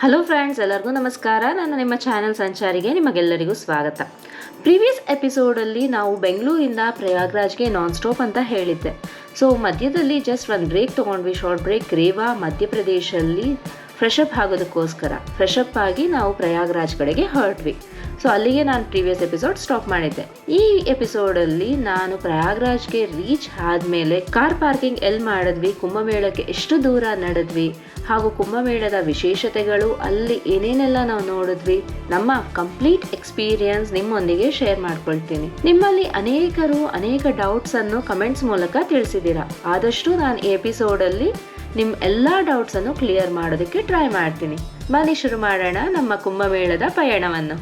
Hello friends, ಎಲ್ಲರಿಗೂ ನಮಸ್ಕಾರ. ನಾನು ನಿಮ್ಮ ಚಾನೆಲ್ ಸಂಚಾರಿಗೆ ನಿಮಗೆಲ್ಲರಿಗೂ ಸ್ವಾಗತ. ಪ್ರೀವಿಯಸ್ ಎಪಿಸೋಡಲ್ಲಿ ನಾವು ಬೆಂಗಳೂರಿಂದ ಪ್ರಯಾಗ್ರಾಜ್ಗೆ ನಾನ್ ಸ್ಟಾಪ್ ಅಂತ ಹೇಳಿದ್ದೆ. ಸೊ ಮಧ್ಯದಲ್ಲಿ ಜಸ್ಟ್ ಒಂದು ಬ್ರೇಕ್ ತೊಗೊಂಡ್ವಿ, ಶಾರ್ಟ್ ಬ್ರೇಕ್. ರೇವಾ ಮಧ್ಯಪ್ರದೇಶಲ್ಲಿ ಫ್ರೆಶಪ್ ಆಗೋದಕ್ಕೋಸ್ಕರ ಫ್ರೆಶಪ್ ಆಗಿ ನಾವು ಪ್ರಯಾಗ್ರಾಜ್ ಕಡೆಗೆ ಹೊರಟ್ವಿ. ಸೊ ಅಲ್ಲಿಗೆ ನಾನು ಪ್ರೀವಿಯಸ್ ಎಪಿಸೋಡ್ ಸ್ಟಾಪ್ ಮಾಡಿದ್ದೆ. ಈ ಎಪಿಸೋಡಲ್ಲಿ ನಾನು ಪ್ರಯಾಗ್ರಾಜ್ಗೆ ರೀಚ್ ಆದಮೇಲೆ ಕಾರ್ ಪಾರ್ಕಿಂಗ್ ಎಲ್ಲಿ ಮಾಡಿದ್ವಿ, ಕುಂಭಮೇಳಕ್ಕೆ ಎಷ್ಟು ದೂರ ನಡೆದ್ವಿ, ಹಾಗೂ ಕುಂಭಮೇಳದ ವಿಶೇಷತೆಗಳು, ಅಲ್ಲಿ ಏನೇನೆಲ್ಲ ನಾವು ನೋಡಿದ್ವಿ, ನಮ್ಮ ಕಂಪ್ಲೀಟ್ ಎಕ್ಸ್ಪೀರಿಯನ್ಸ್ ನಿಮ್ಮೊಂದಿಗೆ ಶೇರ್ ಮಾಡ್ಕೊಳ್ತೀನಿ. ನಿಮ್ಮಲ್ಲಿ ಅನೇಕರು ಅನೇಕ ಡೌಟ್ಸ್ ಅನ್ನು ಕಮೆಂಟ್ಸ್ ಮೂಲಕ ತಿಳಿಸಿದ್ದೀರಾ. ಆದಷ್ಟು ನಾನು ಈ ಎಪಿಸೋಡಲ್ಲಿ ನಿಮ್ಮ ಎಲ್ಲ ಡೌಟ್ಸನ್ನು ಕ್ಲಿಯರ್ ಮಾಡೋದಕ್ಕೆ ಟ್ರೈ ಮಾಡ್ತೀನಿ. ಬನ್ನಿ ಶುರು ಮಾಡೋಣ ನಮ್ಮ ಕುಂಭಮೇಳದ ಪಯಣವನ್ನು.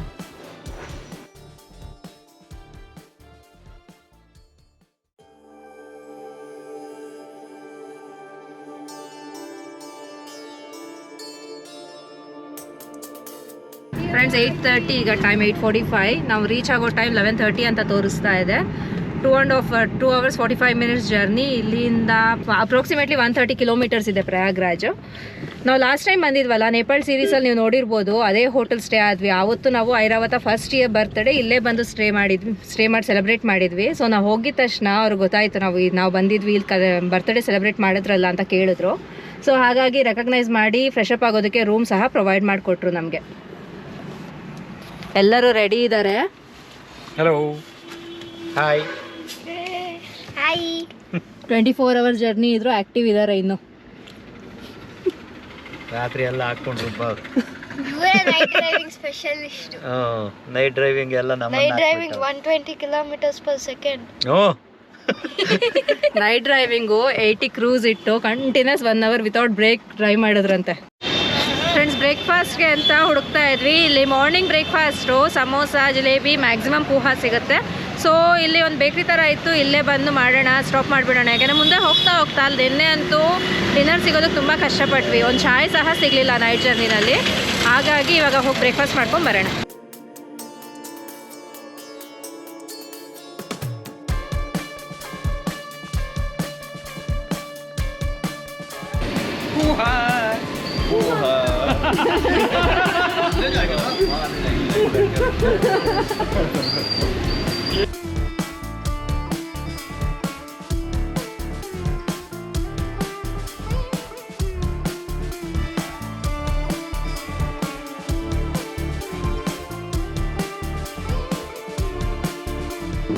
ಫ್ರೆಂಡ್ಸ್, 8:30 ಈಗ ಟೈಮ್. 8:45. ನಾವು ರೀಚ್ ಆಗೋ ಟೈಮ್ 11:30 ಅಂತ ತೋರಿಸ್ತಾ ಇದೆ. 2 hours 45 minutes ಜರ್ನಿ. ಇಲ್ಲಿಂದ ಅಪ್ರಾಕ್ಸಿಮೇಟ್ಲಿ 130 ಕಿಲೋಮೀಟರ್ಸ್ ಇದೆ ಪ್ರಯಾಗ್ರಾಜ್. ನಾವು ಲಾಸ್ಟ್ ಟೈಮ್ ಬಂದಿದ್ವಲ್ಲ, ನೇಪಾಳ್ ಸೀರೀಸಲ್ಲಿ ನೀವು ನೋಡಿರ್ಬೋದು, ಅದೇ ಹೋಟೆಲ್ ಸ್ಟೇ ಆದ್ವಿ. ಆವತ್ತು ನಾವು ಐರಾವತ ಫಸ್ಟ್ ಇಯರ್ ಬರ್ತ್ಡೇ ಇಲ್ಲೇ ಬಂದು ಸ್ಟೇ ಮಾಡಿ ಸೆಲೆಬ್ರೇಟ್ ಮಾಡಿದ್ವಿ. ಸೊ ನಾವು ಹೋಗಿದ ತಕ್ಷಣ ಅವ್ರಿಗೆ ಗೊತ್ತಾಯಿತು ನಾವು ಬಂದಿದ್ವಿ, ಇಲ್ಲಿ ಬರ್ತ್ಡೇ ಸೆಲೆಬ್ರೇಟ್ ಮಾಡಿದ್ರಲ್ಲ ಅಂತ ಕೇಳಿದ್ರು. ಸೊ ಹಾಗಾಗಿ ರೆಕಗ್ನೈಸ್ ಮಾಡಿ ಫ್ರೆಶಪ್ ಆಗೋದಕ್ಕೆ ರೂಮ್ ಸಹ ಪ್ರೊವೈಡ್ ಮಾಡಿಕೊಟ್ರು ನಮಗೆ. ಎಲ್ಲರೂ ರೆಡಿ ಇದ್ದಾರೆ. Hello, hi. 24 hours ಜರ್ನಿ ಇದ್ರು ಆಕ್ಟಿವ್ ಇದ್ದಾರೆ ಇನ್ನು. ರಾತ್ರಿ ಎಲ್ಲ ಹಾಕೊಂಡ್ರು night driving specialist. Night driving ಎಲ್ಲ ನಮ್ಮ night driving 120 km/s. Night driving 80 cruise ಇಟ್ಟು continuous 1 hour without break drive ಮಾಡಿದ್ರಂತೆ. ಫ್ರೆಂಡ್ಸ್, ಬ್ರೇಕ್ಫಾಸ್ಟ್ಗೆ ಅಂತ ಹುಡುಕ್ತಾ ಇದ್ವಿ. ಇಲ್ಲಿ morning breakfast samosa, jalebi, maximum poha ಸಿಗುತ್ತೆ. ಸೊ ಇಲ್ಲಿ ಒಂದು ಬೇಕ್ರಿ ಥರ ಇತ್ತು, ಇಲ್ಲೇ ಬಂದು ಮಾಡೋಣ, ಸ್ಟಾಪ್ ಮಾಡಿಬಿಡೋಣ. ಯಾಕೆಂದರೆ ಮುಂದೆ ಹೋಗ್ತಾ ಅಲ್ಲಿ ನಿನ್ನೆ ಅಂತೂ ಡಿನ್ನರ್ ಸಿಗೋದಕ್ಕೆ ತುಂಬ ಕಷ್ಟಪಟ್ವಿ. ಒಂದು ಚಾಯ್ ಸಹ ಸಿಗಲಿಲ್ಲ ನೈಟ್ ಜರ್ನಿನಲ್ಲಿ. ಹಾಗಾಗಿ ಇವಾಗ ಹೋಗಿ ಬ್ರೇಕ್ಫಾಸ್ಟ್ ಮಾಡ್ಕೊಂಡು ಬರೋಣ.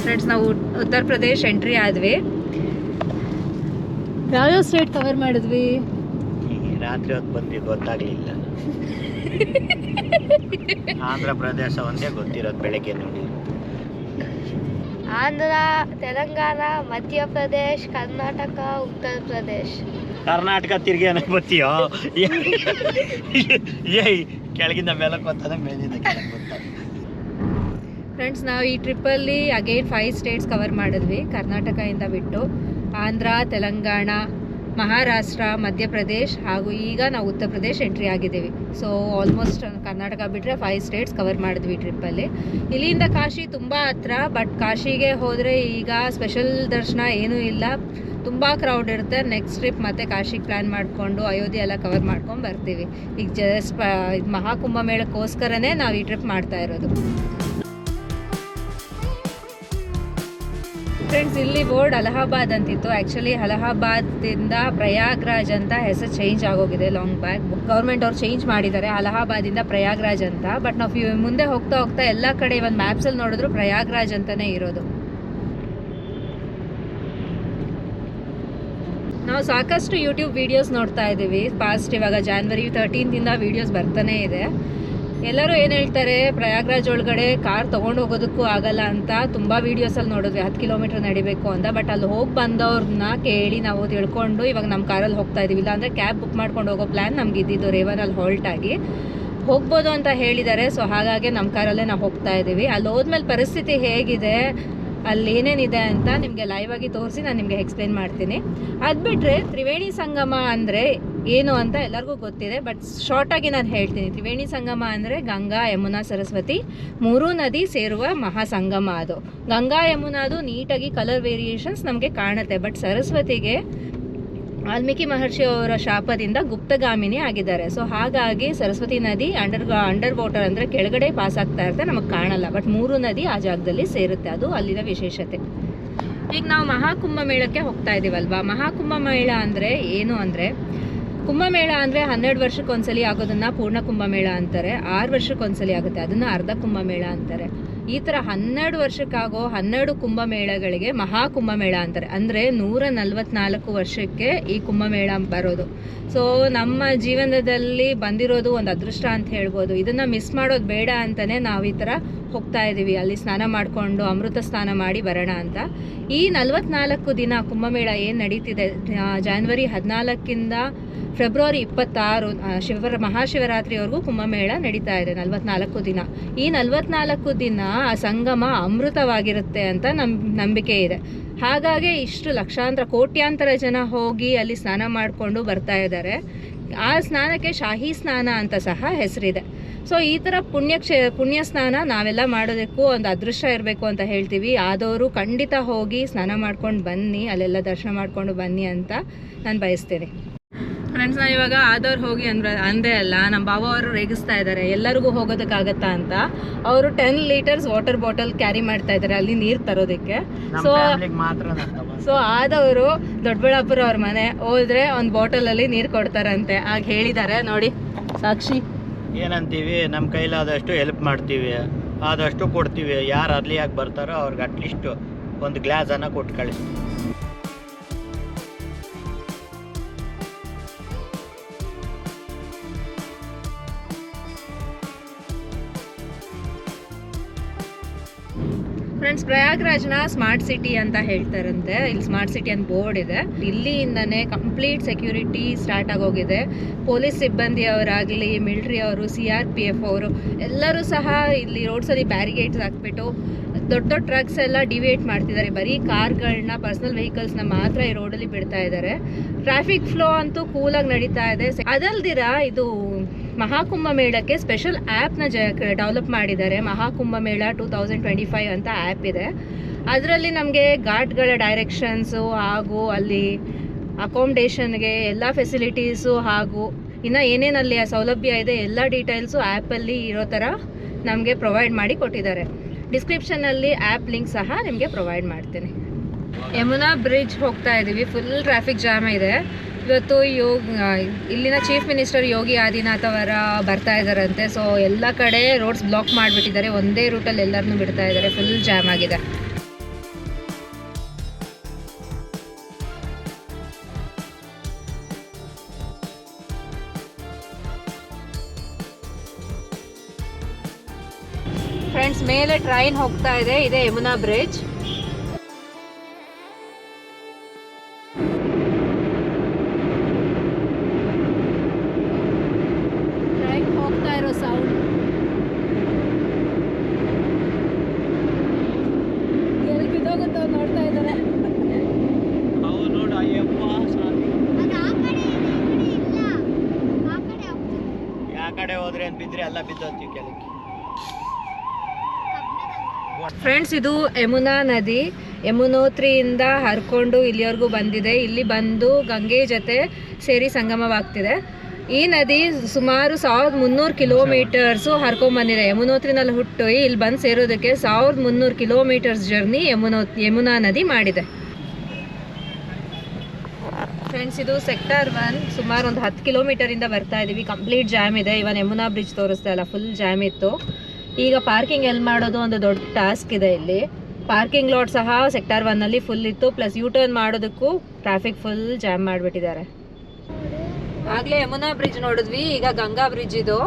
ಫ್ರೆಂಡ್ಸ್, ನಾವು ಉತ್ತರ ಪ್ರದೇಶ್ ಎಂಟ್ರಿ ಆದ್ವಿ. ಯಾವ್ಯಾವ ಸ್ಟೇಟ್ ಕವರ್ ಮಾಡಿದ್ವಿ? ರಾತ್ರಿ ಹೊತ್ತು ಬಂದಿದ್ದು ಗೊತ್ತಾಗ್ಲಿಲ್ಲ. ಆಂಧ್ರ ಪ್ರದೇಶ ಒಂದೇ ಗೊತ್ತಿರೋದು ಬೆಳಗ್ಗೆ ನೋಡಿ. ಆಂಧ್ರ, ತೆಲಂಗಾಣ, ಮಧ್ಯಪ್ರದೇಶ್, ಕರ್ನಾಟಕ, ಉತ್ತರ ಪ್ರದೇಶ್. ಕರ್ನಾಟಕ ತಿರ್ಗಿ ಏನಕ್ಕೆ ಗೊತ್ತೀಯೋ? ಏಯ್, ಕೆಳಗಿಂದ ಮೇಲಕ್ಕೆ ಗೊತ್ತದ, ಮೇಲಿಂದ ಕೆಳಗೆ ಗೊತ್ತದ. ಫ್ರೆಂಡ್ಸ್, ನಾವು ಈ ಟ್ರಿಪ್ಪಲ್ಲಿ ಅಗೈನ್ 5 ಸ್ಟೇಟ್ಸ್ ಕವರ್ ಮಾಡಿದ್ವಿ, ಕರ್ನಾಟಕದಿಂದ ಬಿಟ್ಟು. ಆಂಧ್ರ, ತೆಲಂಗಾಣ, ಮಹಾರಾಷ್ಟ್ರ, ಮಧ್ಯಪ್ರದೇಶ್ ಹಾಗೂ ಈಗ ನಾವು ಉತ್ತರ ಪ್ರದೇಶ್ ಎಂಟ್ರಿ ಆಗಿದ್ದೀವಿ. ಸೊ ಆಲ್ಮೋಸ್ಟ್ ಕರ್ನಾಟಕ ಬಿಟ್ಟರೆ 5 ಸ್ಟೇಟ್ಸ್ ಕವರ್ ಮಾಡಿದ್ವಿ ಟ್ರಿಪ್ಪಲ್ಲಿ. ಇಲ್ಲಿಂದ ಕಾಶಿ ತುಂಬ ಹತ್ರ, ಬಟ್ ಕಾಶಿಗೆ ಹೋದರೆ ಈಗ ಸ್ಪೆಷಲ್ ದರ್ಶನ ಏನೂ ಇಲ್ಲ, ತುಂಬ ಕ್ರೌಡ್ ಇರುತ್ತೆ. ನೆಕ್ಸ್ಟ್ ಟ್ರಿಪ್ ಮತ್ತೆ ಕಾಶಿಗೆ ಪ್ಲ್ಯಾನ್ ಮಾಡಿಕೊಂಡು ಅಯೋಧ್ಯೆ ಎಲ್ಲ ಕವರ್ ಮಾಡ್ಕೊಂಡು ಬರ್ತೀವಿ. ಈಗ ಜಸ್ಟ್ ಮಹಾಕುಂಭಮೇಳಕ್ಕೋಸ್ಕರನೇ ನಾವು ಈ ಟ್ರಿಪ್ ಮಾಡ್ತಾ ಇರೋದು. ಫ್ರೆಂಡ್ಸ್, ಇಲ್ಲಿ ಬೋರ್ಡ್ ಅಲಹಾಬಾದ್ ಅಂತಿತ್ತು. ಆ್ಯಕ್ಚುಲಿ ಅಲಹಾಬಾದಿಂದ ಪ್ರಯಾಗ್ರಾಜ್ ಅಂತ ಹೆಸರು ಚೇಂಜ್ ಆಗೋಗಿದೆ ಲಾಂಗ್ ಬ್ಯಾಕ್. ಗೌರ್ಮೆಂಟ್ ಅವ್ರು ಚೇಂಜ್ ಮಾಡಿದ್ದಾರೆ ಅಲಹಾಬಾದಿಂದ ಪ್ರಯಾಗ್ರಾಜ್ ಅಂತ. ಬಟ್ ನಾವು ಮುಂದೆ ಹೋಗ್ತಾ ಎಲ್ಲ ಕಡೆ ಒಂದು ಮ್ಯಾಪ್ಸಲ್ಲಿ ನೋಡಿದ್ರು ಪ್ರಯಾಗ್ರಾಜ್ ಅಂತಲೇ ಇರೋದು. ನಾವು ಸಾಕಷ್ಟು ಯೂಟ್ಯೂಬ್ ವೀಡಿಯೋಸ್ ನೋಡ್ತಾ ಇದ್ದೀವಿ ಪಾಸ್ಟ್. ಇವಾಗ January 13th ವೀಡಿಯೋಸ್ ಬರ್ತಾನೆ ಇದೆ. ಎಲ್ಲರೂ ಏನು ಹೇಳ್ತಾರೆ, ಪ್ರಯಾಗ್ರಾಜ್ ಒಳಗಡೆ ಕಾರ್ ತೊಗೊಂಡು ಹೋಗೋದಕ್ಕೂ ಆಗಲ್ಲ ಅಂತ. ತುಂಬ ವೀಡಿಯೋಸಲ್ಲಿ ನೋಡಿದ್ವಿ 10 ಕಿಲೋಮೀಟರ್ ನಡಿಬೇಕು ಅಂತ. ಬಟ್ ಅಲ್ಲಿ ಹೋಗಿ ಬಂದವ್ರನ್ನ ಕೇಳಿ ನಾವು ತಿಳ್ಕೊಂಡು ಇವಾಗ ನಮ್ಮ ಕಾರಲ್ಲಿ ಹೋಗ್ತಾ ಇದ್ದೀವಿ. ಇಲ್ಲಾಂದರೆ ಕ್ಯಾಬ್ ಬುಕ್ ಮಾಡ್ಕೊಂಡು ಹೋಗೋ ಪ್ಲ್ಯಾನ್ ನಮ್ಗೆ ಇದ್ದಿದ್ದು. ರೇವನಲ್ಲಿ ಹಾಲ್ಟ್ ಆಗಿ ಹೋಗ್ಬೋದು ಅಂತ ಹೇಳಿದ್ದಾರೆ. ಸೊ ಹಾಗಾಗಿ ನಮ್ಮ ಕಾರಲ್ಲೇ ನಾವು ಹೋಗ್ತಾ ಇದ್ದೀವಿ. ಅಲ್ಲಿ ಹೋದ್ಮೇಲೆ ಪರಿಸ್ಥಿತಿ ಹೇಗಿದೆ, ಅಲ್ಲಿ ಏನೇನಿದೆ ಅಂತ ನಿಮಗೆ ಲೈವ್ ಆಗಿ ತೋರಿಸಿ ನಾನು ನಿಮಗೆ ಎಕ್ಸ್ಪ್ಲೇನ್ ಮಾಡ್ತೀನಿ. ಅದು ಬಿಟ್ಟರೆ ತ್ರಿವೇಣಿ ಸಂಗಮ ಅಂದರೆ ಏನು ಅಂತ ಎಲ್ಲರಿಗೂ ಗೊತ್ತಿದೆ, ಬಟ್ ಶಾರ್ಟಾಗಿ ನಾನು ಹೇಳ್ತೀನಿ. ತ್ರಿವೇಣಿ ಸಂಗಮ ಅಂದರೆ ಗಂಗಾ, ಯಮುನಾ, ಸರಸ್ವತಿ 3 ನದಿ ಸೇರುವ ಮಹಾಸಂಗಮ. ಅದು ಗಂಗಾ ಯಮುನಾದು ನೀಟಾಗಿ ಕಲರ್ ವೇರಿಯೇಷನ್ಸ್ ನಮಗೆ ಕಾಣುತ್ತೆ, ಬಟ್ ಸರಸ್ವತಿಗೆ ವಾಲ್ಮೀಕಿ ಮಹರ್ಷಿ ಅವರ ಶಾಪದಿಂದ ಗುಪ್ತಗಾಮಿನಿ ಆಗಿದ್ದಾರೆ. ಸೊ ಹಾಗಾಗಿ ಸರಸ್ವತಿ ನದಿ ಅಂಡರ್ ವಾಟರ್ ಅಂದರೆ ಕೆಳಗಡೆ ಪಾಸ್ ಆಗ್ತಾ ಇರುತ್ತೆ, ನಮಗೆ ಕಾಣಲ್ಲ. ಬಟ್ 3 ನದಿ ಆ ಜಾಗದಲ್ಲಿ ಸೇರುತ್ತೆ, ಅದು ಅಲ್ಲಿನ ವಿಶೇಷತೆ. ಈಗ ನಾವು ಮಹಾಕುಂಭಮೇಳಕ್ಕೆ ಹೋಗ್ತಾ ಇದ್ದೀವಲ್ವಾ. ಮಹಾಕುಂಭಮೇಳ ಅಂದರೆ ಏನು ಅಂದರೆ, ಕುಂಭಮೇಳ ಅಂದರೆ 12 ವರ್ಷಕ್ಕೊಂದ್ಸಲಿ ಆಗೋದನ್ನು ಪೂರ್ಣ ಕುಂಭಮೇಳ ಅಂತಾರೆ. 6 ವರ್ಷಕ್ಕೊಂದ್ಸಲಿ ಆಗುತ್ತೆ, ಅದನ್ನು ಅರ್ಧ ಕುಂಭಮೇಳ ಅಂತಾರೆ. ಈ ಥರ 12 ವರ್ಷಕ್ಕಾಗೋ 12 ಕುಂಭಮೇಳಗಳಿಗೆ ಮಹಾಕುಂಭಮೇಳ ಅಂತಾರೆ. ಅಂದರೆ 144 ವರ್ಷಕ್ಕೆ ಈ ಕುಂಭಮೇಳ ಬರೋದು. ಸೊ ನಮ್ಮ ಜೀವನದಲ್ಲಿ ಬಂದಿರೋದು ಒಂದು ಅದೃಷ್ಟ ಅಂತ ಹೇಳ್ಬೋದು. ಇದನ್ನು ಮಿಸ್ ಮಾಡೋದು ಬೇಡ ಅಂತಲೇ ನಾವು ಈ ಥರ ಹೋಗ್ತಾ ಇದ್ದೀವಿ. ಅಲ್ಲಿ ಸ್ನಾನ ಮಾಡಿಕೊಂಡು ಅಮೃತ ಸ್ನಾನ ಮಾಡಿ ಬರೋಣ ಅಂತ. ಈ 44 ದಿನ ಕುಂಭಮೇಳ ಏನು ನಡೀತಿದೆ, ಜಾನ್ವರಿ 14ರಿಂದ ಫೆಬ್ರವರಿ 26 ಮಹಾಶಿವರಾತ್ರಿವರೆಗೂ ಕುಂಭಮೇಳ ನಡೀತಾ ಇದೆ. 44 ದಿನ. ಈ 44 ದಿನ ಆ ಸಂಗಮ ಅಮೃತವಾಗಿರುತ್ತೆ ಅಂತ ನಂಬಿಕೆ ಇದೆ. ಹಾಗಾಗಿ ಇಷ್ಟು ಲಕ್ಷಾಂತರ ಕೋಟ್ಯಾಂತರ ಜನ ಹೋಗಿ ಅಲ್ಲಿ ಸ್ನಾನ ಮಾಡಿಕೊಂಡು ಬರ್ತಾ ಇದ್ದಾರೆ. ಆ ಸ್ನಾನಕ್ಕೆ ಶಾಹಿ ಸ್ನಾನ ಅಂತ ಸಹ ಹೆಸರಿದೆ. ಸೊ ಈ ಥರ ಪುಣ್ಯ ಸ್ನಾನ ನಾವೆಲ್ಲ ಮಾಡೋದಕ್ಕೂ ಒಂದು ಅದೃಷ್ಟ ಇರಬೇಕು ಅಂತ ಹೇಳ್ತೀವಿ. ಆದವರು ಖಂಡಿತ ಹೋಗಿ ಸ್ನಾನ ಮಾಡ್ಕೊಂಡು ಬನ್ನಿ, ಅಲ್ಲೆಲ್ಲ ದರ್ಶನ ಮಾಡ್ಕೊಂಡು ಬನ್ನಿ ಅಂತ ನಾನು ಬಯಸ್ತೇನೆ. ಫ್ರೆಂಡ್ಸ್, ನಾನು ಇವಾಗ ಆದವ್ರು ಹೋಗಿ ಅಂದೇ ಅಲ್ಲ, ನಮ್ಮ ಬಾವ ಅವರು ರೇಗಿಸ್ತಾ ಇದ್ದಾರೆ ಎಲ್ಲರಿಗೂ ಹೋಗೋದಕ್ಕಾಗತ್ತಾ ಅಂತ. ಅವರು 10 ಲೀಟರ್ಸ್ ವಾಟರ್ ಬಾಟಲ್ ಕ್ಯಾರಿ ಮಾಡ್ತಾ ಇದ್ದಾರೆ ಅಲ್ಲಿ ನೀರು ತರೋದಕ್ಕೆ. ಸೊ ಆದವರು ದೊಡ್ಡಬಳ್ಳಾಪುರ ಅವ್ರ ಮನೆ ಹೋದ್ರೆ ಒಂದು ಬಾಟಲಲ್ಲಿ ನೀರು ಕೊಡ್ತಾರಂತೆ. ಆಗ ಹೇಳಿದ್ದಾರೆ ನೋಡಿ ಸಾಕ್ಷಿ. ಏನಂತೀವಿ, ನಮ್ಮ ಕೈಲಾದಷ್ಟು ಹೆಲ್ಪ್ ಮಾಡ್ತೀವಿ, ಆದಷ್ಟು ಕೊಡ್ತೀವಿ. ಯಾರು ಅರ್ಲಿಯಾಗಿ ಬರ್ತಾರೋ ಅವ್ರಿಗೆ ಅಟ್ಲೀಸ್ಟ್ ಒಂದು ಗ್ಲಾಸನ್ನು ಕೊಟ್ಟು ಕಳಿಸ್ತೀವಿ. ಫ್ರೆಂಡ್ಸ್, ಪ್ರಯಾಗ್ರಾಜ್ನ ಸ್ಮಾರ್ಟ್ ಸಿಟಿ ಅಂತ ಹೇಳ್ತಾರಂತೆ. ಇಲ್ಲಿ ಸ್ಮಾರ್ಟ್ ಸಿಟಿ ಅಂತ ಬೋರ್ಡ್ ಇದೆ. ಇಲ್ಲಿಂದನೇ ಕಂಪ್ಲೀಟ್ ಸೆಕ್ಯೂರಿಟಿ ಸ್ಟಾರ್ಟ್ ಆಗೋಗಿದೆ. ಪೊಲೀಸ್ ಸಿಬ್ಬಂದಿಯವರಾಗಲಿ, ಮಿಲಿಟ್ರಿ ಅವರು, CRPF ಅವರು ಎಲ್ಲರೂ ಸಹ ಇಲ್ಲಿ ರೋಡ್ಸಲ್ಲಿ ಬ್ಯಾರಿಗೇಡ್ಸ್ ಹಾಕ್ಬಿಟ್ಟು ದೊಡ್ಡ ದೊಡ್ಡ ಟ್ರಕ್ಸ್ ಎಲ್ಲ ಡಿವೇಟ್ ಮಾಡ್ತಿದ್ದಾರೆ. ಬರೀ ಕಾರ್ಗಳನ್ನ, ಪರ್ಸನಲ್ ವೆಹಿಕಲ್ಸ್ನ ಮಾತ್ರ ಈ ರೋಡಲ್ಲಿ ಬಿಡ್ತಾ ಇದ್ದಾರೆ. ಟ್ರಾಫಿಕ್ ಫ್ಲೋ ಅಂತೂ ಕೂಲಾಗಿ ನಡೀತಾ ಇದೆ. ಅದಲ್ದಿರ ಇದು ಮಹಾಕುಂಭಮೇಳಕ್ಕೆ ಸ್ಪೆಷಲ್ ಆ್ಯಪ್ನ ಡೆವಲಪ್ ಮಾಡಿದ್ದಾರೆ. ಮಹಾಕುಂಭಮೇಳ 2025 ಅಂತ ಆ್ಯಪ್ ಇದೆ. ಅದರಲ್ಲಿ ನಮಗೆ ಘಾಟ್ಗಳ ಡೈರೆಕ್ಷನ್ಸು ಹಾಗೂ ಅಲ್ಲಿ ಅಕಾಮಿಡೇಷನ್ಗೆ ಎಲ್ಲ ಫೆಸಿಲಿಟೀಸು ಹಾಗೂ ಇನ್ನು ಏನೇನಲ್ಲಿ ಸೌಲಭ್ಯ ಇದೆ ಎಲ್ಲ ಡೀಟೇಲ್ಸು ಆ್ಯಪಲ್ಲಿ ಇರೋ ಥರ ನಮಗೆ ಪ್ರೊವೈಡ್ ಮಾಡಿ ಕೊಟ್ಟಿದ್ದಾರೆ. ಡಿಸ್ಕ್ರಿಪ್ಷನಲ್ಲಿ ಆ್ಯಪ್ ಲಿಂಕ್ ಸಹ ನಿಮಗೆ ಪ್ರೊವೈಡ್ ಮಾಡ್ತೀನಿ. ಯಮುನಾ ಬ್ರಿಡ್ಜ್ ಹೋಗ್ತಾ ಇದ್ದೀವಿ. ಫುಲ್ ಟ್ರಾಫಿಕ್ ಜಾಮ್ ಇದೆ. ಇವತ್ತು ಇಲ್ಲಿನ ಚೀಫ್ ಮಿನಿಸ್ಟರ್ ಯೋಗಿ ಆದಿತ್ಯನಾಥ್ ಅವರ ಬರ್ತಾ ಇದ್ದಾರಂತೆ. ಸೊ ಎಲ್ಲ ಕಡೆ ರೋಡ್ಸ್ ಬ್ಲಾಕ್ ಮಾಡಿಬಿಟ್ಟಿದ್ದಾರೆ. ಒಂದೇ ರೂಟಲ್ಲಿ ಎಲ್ಲರನ್ನೂ ಬಿಡ್ತಾ ಇದ್ದಾರೆ. ಫುಲ್ ಜಾಮ್ ಆಗಿದೆ. ಫ್ರೆಂಡ್ಸ್, ಮೇಲೆ ಟ್ರೈನ್ ಹೋಗ್ತಾ ಇದೆ. ಇದೆ ಯಮುನಾ ಬ್ರಿಡ್ಜ್. ಟ್ರೈನ್ ಹೋಗ್ತಾ ಇರೋ ಸೌಂಡ್ ಎಲ್ಲಿ ಬಿದ್ದೋಗುತ್ತೋ ನೋಡ್ತಾ ಇದ್ದಾರೆ. ಯಾವ ಕಡೆ ಹೋದ್ರೆ ಏನು ಬಿದ್ದರೆ ಎಲ್ಲ ಬಿದ್ದೋಗ್ತೀವಿ ಕೆಳಗೆ. ಫ್ರೆಂಡ್ಸ್, ಇದು ಯಮುನಾ ನದಿ ಯಮುನೋತ್ರಿಯಿಂದ ಹರ್ಕೊಂಡು ಇಲ್ಲಿವರೆಗೂ ಬಂದಿದೆ. ಇಲ್ಲಿ ಬಂದು ಗಂಗೆ ಜೊತೆ ಸೇರಿ ಸಂಗಮವಾಗ್ತಿದೆ. ಈ ನದಿ ಸುಮಾರು 1300 ಕಿಲೋಮೀಟರ್ಸು ಹರ್ಕೊಂಡ್ಬಂದಿದೆ. ಯಮುನೋತ್ರಿನಲ್ಲಿ ಹುಟ್ಟು ಇಲ್ಲಿ ಬಂದು ಸೇರೋದಕ್ಕೆ 1300 ಕಿಲೋಮೀಟರ್ಸ್ ಜರ್ನಿ ಯಮುನಾ ನದಿ ಮಾಡಿದೆ. ಫ್ರೆಂಡ್ಸ್, ಇದು ಸೆಕ್ಟರ್ 1 ಸುಮಾರು ಒಂದು 10 ಕಿಲೋಮೀಟರಿಂದ ಬರ್ತಾ ಇದ್ದೀವಿ. ಕಂಪ್ಲೀಟ್ ಜಾಮ್ ಇದೆ. ಇವನ್ ಯಮುನಾ ಬ್ರಿಡ್ಜ್ ತೋರಿಸ್ತಾ ಇಲ್ಲ, ಫುಲ್ ಜಾಮ್ ಇತ್ತು. ಈಗ ಪಾರ್ಕಿಂಗ್ ಎಲ್ಲಿ ಮಾಡೋದು ಒಂದು ದೊಡ್ಡ ಟಾಸ್ಕ್ ಇದೆ. ಇಲ್ಲಿ ಪಾರ್ಕಿಂಗ್ ಲಾಟ್ ಸಹ ಸೆಕ್ಟರ್ 1ನಲ್ಲಿ ಫುಲ್ ಇತ್ತು. ಪ್ಲಸ್ ಯೂ ಟರ್ನ್ ಮಾಡೋದಕ್ಕೂ ಟ್ರಾಫಿಕ್ ಫುಲ್ ಜಾಮ್ ಮಾಡಿಬಿಟ್ಟಿದ್ದಾರೆ. ಆಗಲೇ ಯಮುನಾ ಬ್ರಿಡ್ಜ್ ನೋಡಿದ್ವಿ, ಈಗ ಗಂಗಾ ಬ್ರಿಡ್ಜ್ ಇದು.